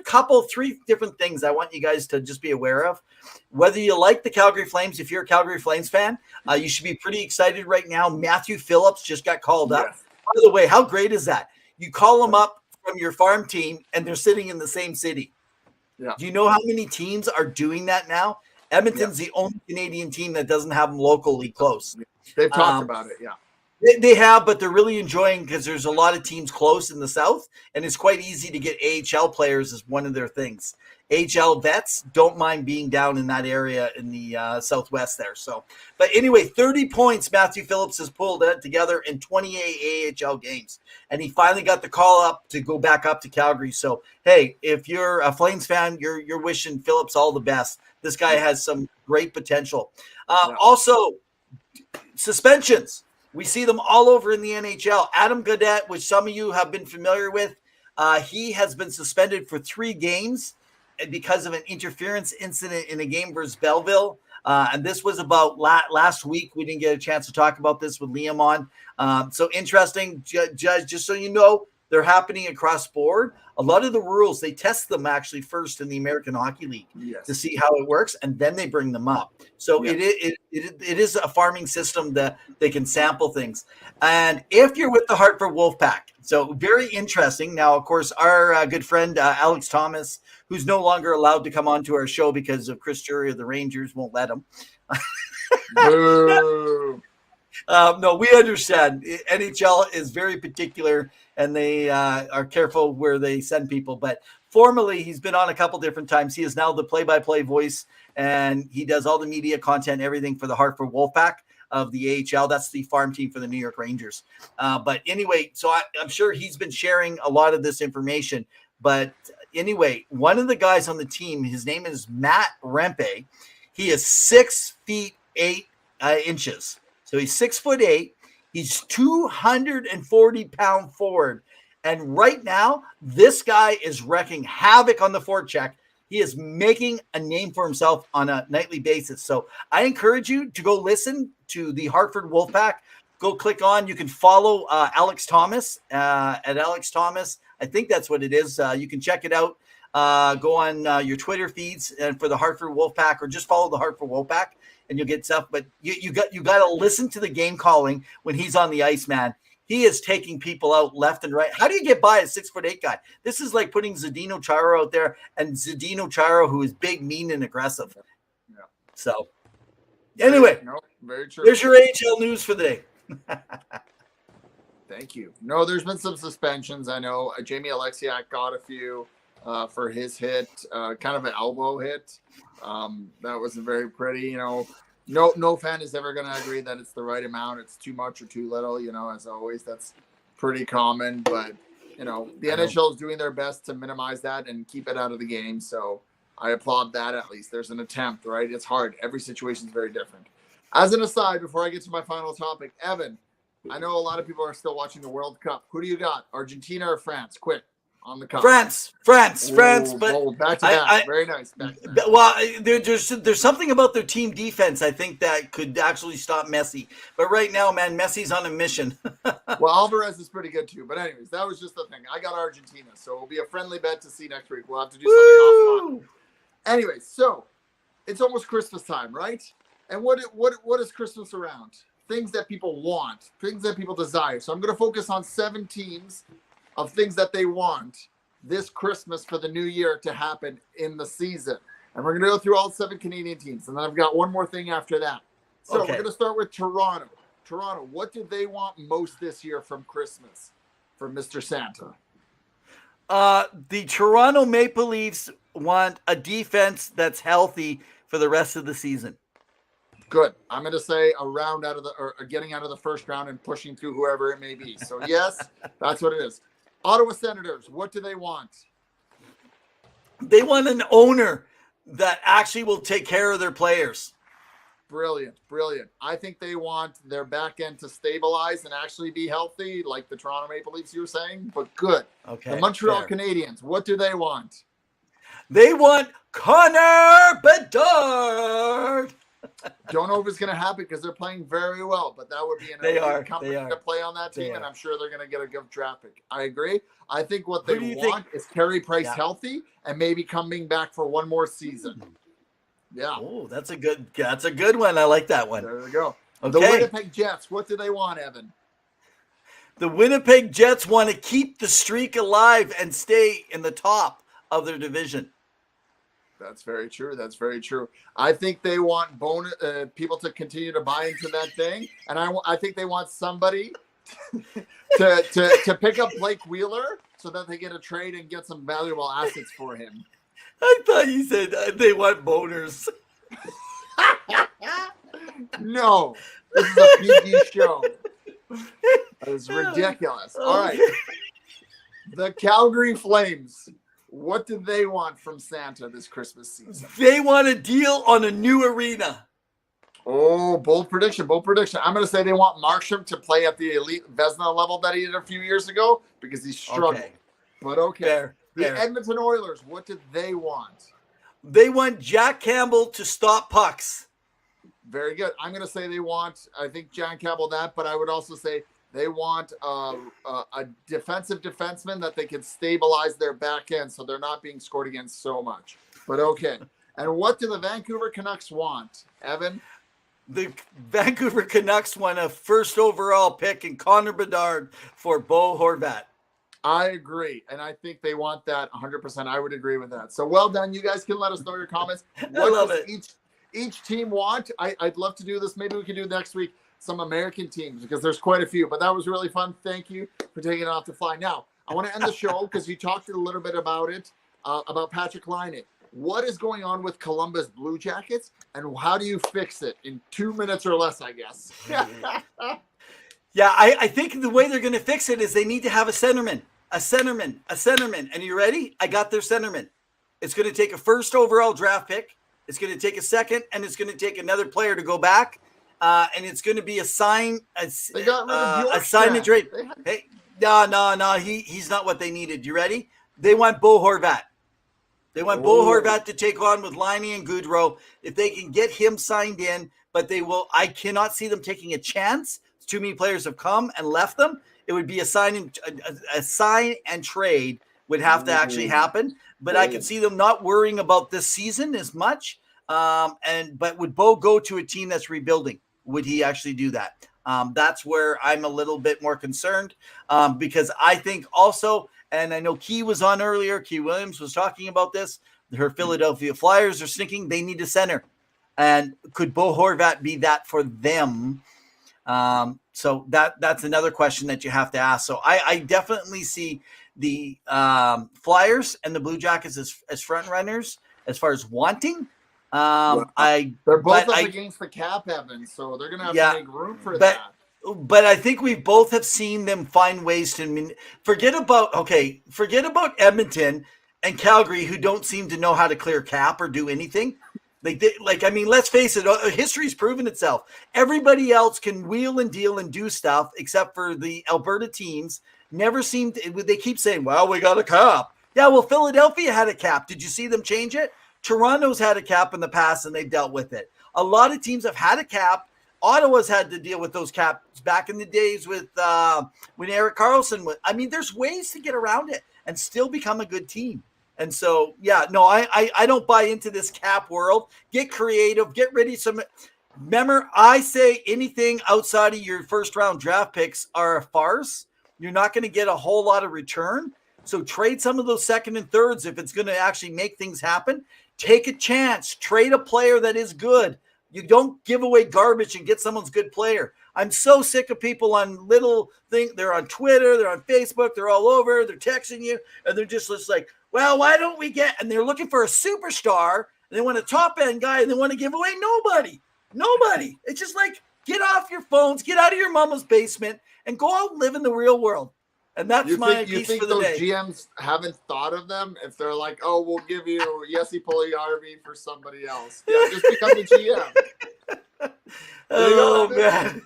three different things I want you guys to just be aware of. Whether you like the Calgary Flames, if you're a Calgary Flames fan, you should be pretty excited right now. Matthew Phillips just got called up. By the way, how great is that? You call them up from your farm team, and they're sitting in the same city. Yeah. Do you know how many teams are doing that now? Edmonton's the only Canadian team that doesn't have them locally close. They've talked about it, They have, but they're really enjoying because there's a lot of teams close in the South, and it's quite easy to get AHL players as one of their things. AHL vets don't mind being down in that area in the Southwest there. So, but anyway, 30 points Matthew Phillips has pulled together in 28 AHL games, and he finally got the call up to go back up to Calgary. So, hey, if you're a Flames fan, you're wishing Phillips all the best. This guy has some great potential. Also, suspensions. We see them all over in the NHL. Adam Gaudette, which some of you have been familiar with, he has been suspended for 3 games because of an interference incident in a game versus Belleville. And this was about last week. We didn't get a chance to talk about this with Liam on. So interesting, Judge, just so you know, they're happening across board. A lot of the rules, they test them actually first in the American Hockey League to see how it works, and then they bring them up. So it is a farming system that they can sample things. And if you're with the Hartford Wolfpack, so very interesting. Now, of course, our good friend Alex Thomas, who's no longer allowed to come on to our show because of Chris Jury of the Rangers won't let him. No, we understand. NHL is very particular, and they are careful where they send people. But formerly, he's been on a couple different times. He is now the play-by-play voice, and he does all the media content, everything for the Hartford Wolfpack of the AHL. That's the farm team for the New York Rangers. But anyway, so I'm sure he's been sharing a lot of this information. But anyway, one of the guys on the team, his name is Matt Rempe. He is 6 feet 8 inches. So he's 6'8". He's 240-pound forward. And right now, this guy is wrecking havoc on the forecheck. He is making a name for himself on a nightly basis. So I encourage you to go listen to the Hartford Wolfpack. Go click on. You can follow Alex Thomas at Alex Thomas. I think that's what it is. You can check it out. Go on your Twitter feeds and for the Hartford Wolfpack, or just follow the Hartford Wolfpack, and you'll get stuff. But you got to listen to the game calling when he's on the ice, man. He is taking people out left and right. How do you get by a 6'8" guy? This is like putting Zdeno Chara out there, and Zdeno Chara, who is big, mean, and aggressive. Yeah. So, anyway, very true. There's your AHL news for the day. Thank you. No, there's been some suspensions. I know Jamie Alexiak got a few for his hit, kind of an elbow hit. That wasn't very pretty. No fan is ever going to agree that it's the right amount. It's too much or too little. As always, that's pretty common. But the NHL is doing their best to minimize that and keep it out of the game. So I applaud that. At least there's an attempt, right? It's hard. Every situation is very different. As an aside, before I get to my final topic, Evan, I know a lot of people are still watching the World Cup. Who do you got? Argentina or France? Quick. On the cup. France, but back to back. Very nice. Back to back. Well, there's something about their team defense, I think, that could actually stop Messi. But right now, man, Messi's on a mission. Well, Alvarez is pretty good too. But anyways, that was just the thing. I got Argentina, so it'll be a friendly bet to see next week. We'll have to do something off. Anyways, so it's almost Christmas time, right? And what is Christmas around? Things that people want, things that people desire. So I'm going to focus on 7 teams of things that they want this Christmas for the new year to happen in the season. And we're going to go through all 7 Canadian teams. And then I've got one more thing after that. So We're going to start with Toronto. Toronto, what do they want most this year from Christmas from Mr. Santa? The Toronto Maple Leafs want a defense that's healthy for the rest of the season. Good. I'm going to say a round out of or getting out of the first round and pushing through whoever it may be. So yes, that's what it is. Ottawa Senators, what do they want? They want an owner that actually will take care of their players. Brilliant. I think they want their back end to stabilize and actually be healthy, like the Toronto Maple Leafs you were saying, but good. Okay. The Montreal Canadiens, what do they want? They want Connor Bedard. Don't know if it's going to happen because they're playing very well, but that would be an elite company to play on that team, and I'm sure they're going to get a good draft pick. I agree. I think what they want is Carey Price healthy and maybe coming back for one more season. Yeah. Oh, that's a good one. I like that one. There we go. Okay. The Winnipeg Jets, what do they want, Evan? The Winnipeg Jets want to keep the streak alive and stay in the top of their division. That's very true. I think they want people to buy into that thing, and I think they want somebody to pick up Blake Wheeler so that they get a trade and get some valuable assets for him. I thought you said they want boners. No, this is a PG show. That is ridiculous. All right. The Calgary Flames. What do they want from Santa this Christmas season? They want a deal on a new arena. Oh, bold prediction. I'm going to say they want Markstrom to play at the elite Vezina level that he did a few years ago because he struggled. Okay. But okay. Fair. Edmonton Oilers, what do they want? They want Jack Campbell to stop pucks. Very good. I'm going to say I think Jack Campbell that, but I would also say they want a defensive defenseman that they can stabilize their back end so they're not being scored against so much. But okay. And what do the Vancouver Canucks want, Evan? The Vancouver Canucks want a first overall pick in Connor Bedard for Bo Horvat. I agree. And I think they want that 100%. I would agree with that. So well done. You guys can let us know your comments. What does each team want? I'd love to do this. Maybe we can do next week some American teams because there's quite a few. But that was really fun. Thank you for taking it off the fly. Now, I want to end the show because you talked a little bit about it, about Patrick Laine. What is going on with Columbus Blue Jackets, and how do you fix it in 2 minutes or less, I guess? Yeah, I think the way they're going to fix it is they need to have a centerman. And you ready? I got their centerman. It's going to take a first overall draft pick. It's going to take a second, and it's going to take another player to go back. And it's going to be a sign and trade. Hey, no. He's not what they needed. You ready? They want Bo Horvat. They want Bo Horvat to take on with Laine and Goudreau if they can get him signed in. But they will. I cannot see them taking a chance. Too many players have come and left them. It would be a sign and trade would have to actually happen. But I could see them not worrying about this season as much. But would Bo go to a team that's rebuilding? Would he actually do that? That's where I'm a little bit more concerned because I think also, and I know Key was on earlier, Key Williams was talking about this, her Philadelphia Flyers are sinking. They need a center. And could Bo Horvat be that for them? So that's another question that you have to ask. So I definitely see the Flyers and the Blue Jackets as front runners as far as wanting. They're both up against the cap, Evan, so they're going to have to make room for that. But I think we both have seen them find ways to forget about Edmonton and Calgary, who don't seem to know how to clear cap or do anything. Let's face it, history's proven itself. Everybody else can wheel and deal and do stuff except for the Alberta teams. Never seemed they keep saying, well, we got a cap. Yeah, well, Philadelphia had a cap. Did you see them change it? Toronto's had a cap in the past and they've dealt with it. A lot of teams have had a cap. Ottawa's had to deal with those caps back in the days with when Erik Karlsson was. I mean, there's ways to get around it and still become a good team. And so, I don't buy into this cap world. Get creative. Get rid of some. Remember, I say anything outside of your first round draft picks are a farce. You're not going to get a whole lot of return. So trade some of those second and thirds if it's going to actually make things happen. Take a chance. Trade a player that is good. You don't give away garbage and get someone's good player. I'm so sick of people on little things. They're on Twitter. They're on Facebook. They're all over. They're texting you. And they're just like, well, why don't we get – and they're looking for a superstar. And they want a top-end guy. And they want to give away nobody. It's just like, get off your phones. Get out of your mama's basement. And go out and live in the real world. And that's my You piece think for the those day. GMs haven't thought of them? If they're like, oh, we'll give you Yessi Pugliarvi for somebody else. Yeah, just become the GM. Oh, man.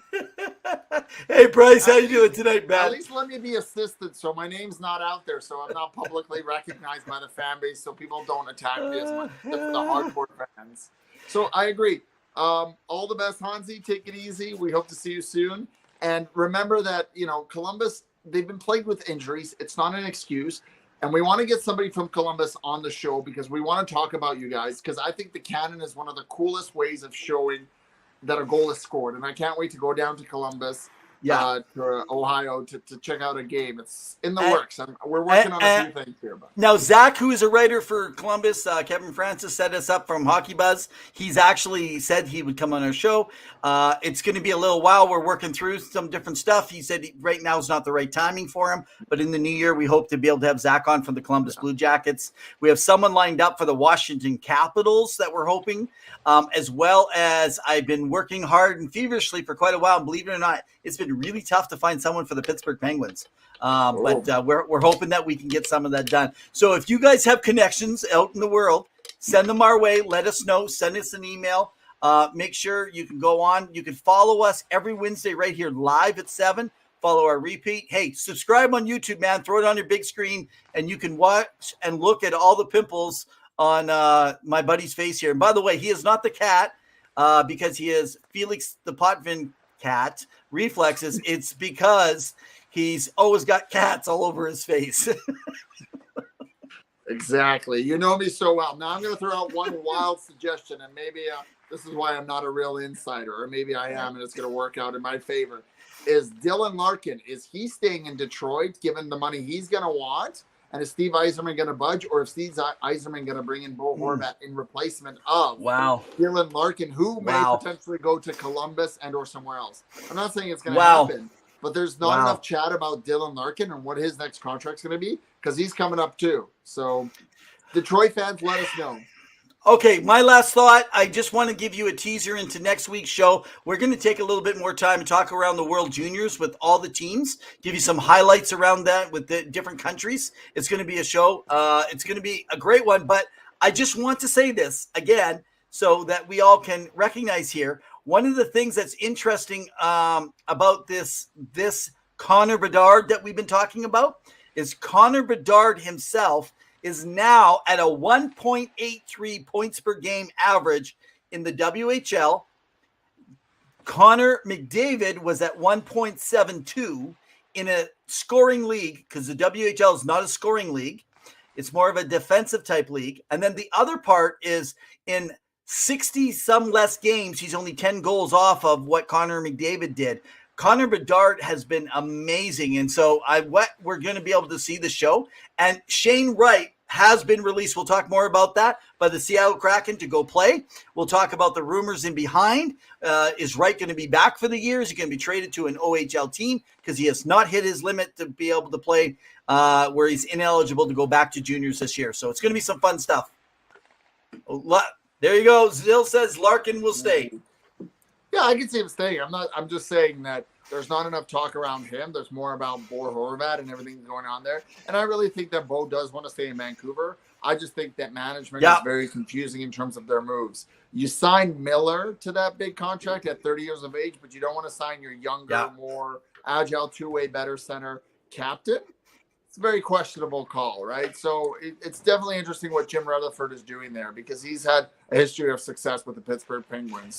Hey, Bryce, how you doing tonight, man? At least let me be assisted so my name's not out there, so I'm not publicly recognized by the fan base, so people don't attack me as much, except for the hardcore fans. So I agree. All the best, Hansi. Take it easy. We hope to see you soon. And remember that, Columbus, they've been plagued with injuries. It's not an excuse. And we want to get somebody from Columbus on the show because we want to talk about you guys, because I think the cannon is one of the coolest ways of showing that a goal is scored. And I can't wait to go down to Columbus, to Ohio to check out a game. It's in the works. We're working on a few things here. But. Now, Zach, who is a writer for Columbus, Kevin Francis set us up from Hockey Buzz. He's actually said he would come on our show. It's going to be a little while. We're working through some different stuff. He said right now is not the right timing for him, but in the new year, we hope to be able to have Zach on from the Columbus Blue Jackets. We have someone lined up for the Washington Capitals that we're hoping, as well as I've been working hard and feverishly for quite a while. And believe it or not, it's been really tough to find someone for the Pittsburgh Penguins. But we're hoping that we can get some of that done. So if you guys have connections out in the world, send them our way. Let us know. Send us an email. Make sure you can go on. You can follow us every Wednesday right here live at 7. Follow our repeat. Hey, subscribe on YouTube, man. Throw it on your big screen, and you can watch and look at all the pimples on my buddy's face here. And by the way, he is not the cat because he is Felix the Potvin cat reflexes. It's because he's always got cats all over his face. Exactly. You know me so well. Now I'm going to throw out one wild suggestion, and maybe this is why I'm not a real insider, or maybe I am, and it's going to work out in my favor. Is Dylan Larkin, is he staying in Detroit given the money he's going to want? And is Steve Yzerman going to budge, or is Steve Yzerman going to bring in Bo Horvat in replacement of Dylan Larkin, who may potentially go to Columbus and or somewhere else? I'm not saying it's going to happen, but there's not enough chat about Dylan Larkin and what his next contract's going to be, because he's coming up too. So Detroit fans, let us know. Okay, my last thought, I just want to give you a teaser into next week's show. We're going to take a little bit more time and talk around the World Juniors with all the teams, give you some highlights around that with the different countries. It's going to be a show. It's going to be a great one, but I just want to say this again so that we all can recognize here. One of the things that's interesting about this Connor Bedard that we've been talking about is Connor Bedard himself is now at a 1.83 points per game average in the WHL. Connor McDavid was at 1.72 in a scoring league, because the WHL is not a scoring league. It's more of a defensive type league. And then the other part is in 60 some less games, he's only 10 goals off of what Connor McDavid did. Connor Bedard has been amazing. And so we're going to be able to see the show. And Shane Wright has been released. We'll talk more about that by the Seattle Kraken to go play. We'll talk about the rumors in behind. Is Wright going to be back for the year? Is he going to be traded to an OHL team because he has not hit his limit to be able to play where he's ineligible to go back to juniors this year? So it's going to be some fun stuff. There you go. Zill says Larkin will stay. Yeah, I can see him staying. I'm just saying that there's not enough talk around him. There's more about Bo Horvat and everything going on there. And I really think that Bo does want to stay in Vancouver. I just think that management is very confusing in terms of their moves. You sign Miller to that big contract at 30 years of age, but you don't want to sign your younger, more agile, two-way, better center captain. It's a very questionable call, right? So it's definitely interesting what Jim Rutherford is doing there, because he's had a history of success with the Pittsburgh Penguins.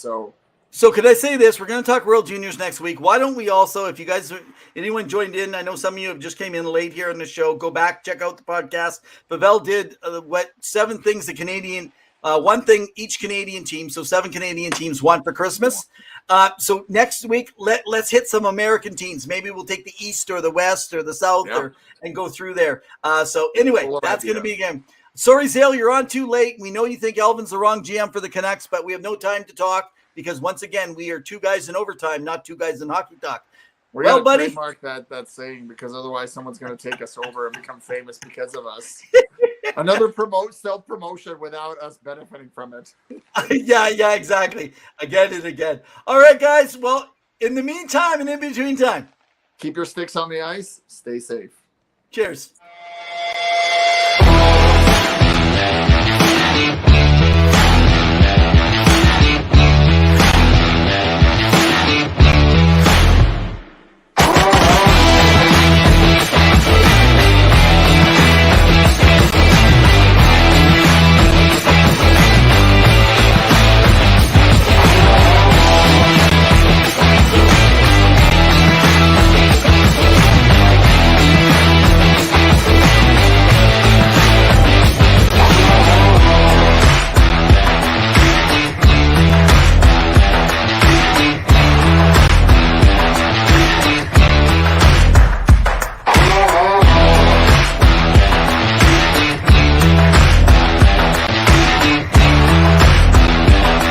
So could I say this? We're going to talk World Juniors next week. Why don't we also, if you guys, anyone joined in, I know some of you have just came in late here on the show, go back, check out the podcast. Pavel did 7 things the Canadian, one thing each Canadian team, so 7 Canadian teams want for Christmas. So next week, let's hit some American teams. Maybe we'll take the East or the West or the South and go through there. So anyway, that's going to be again. Sorry, Zale, you're on too late. We know you think Elvin's the wrong GM for the Canucks, but we have no time to talk. Because once again, we are 2 guys in overtime, not 2 guys in hockey talk. We're going to trademark that saying, because otherwise someone's going to take us over and become famous because of us. Another self-promotion without us benefiting from it. Yeah, exactly. Again and again. All right, guys. Well, in the meantime and in between time, Keep your sticks on the ice. Stay safe. Cheers.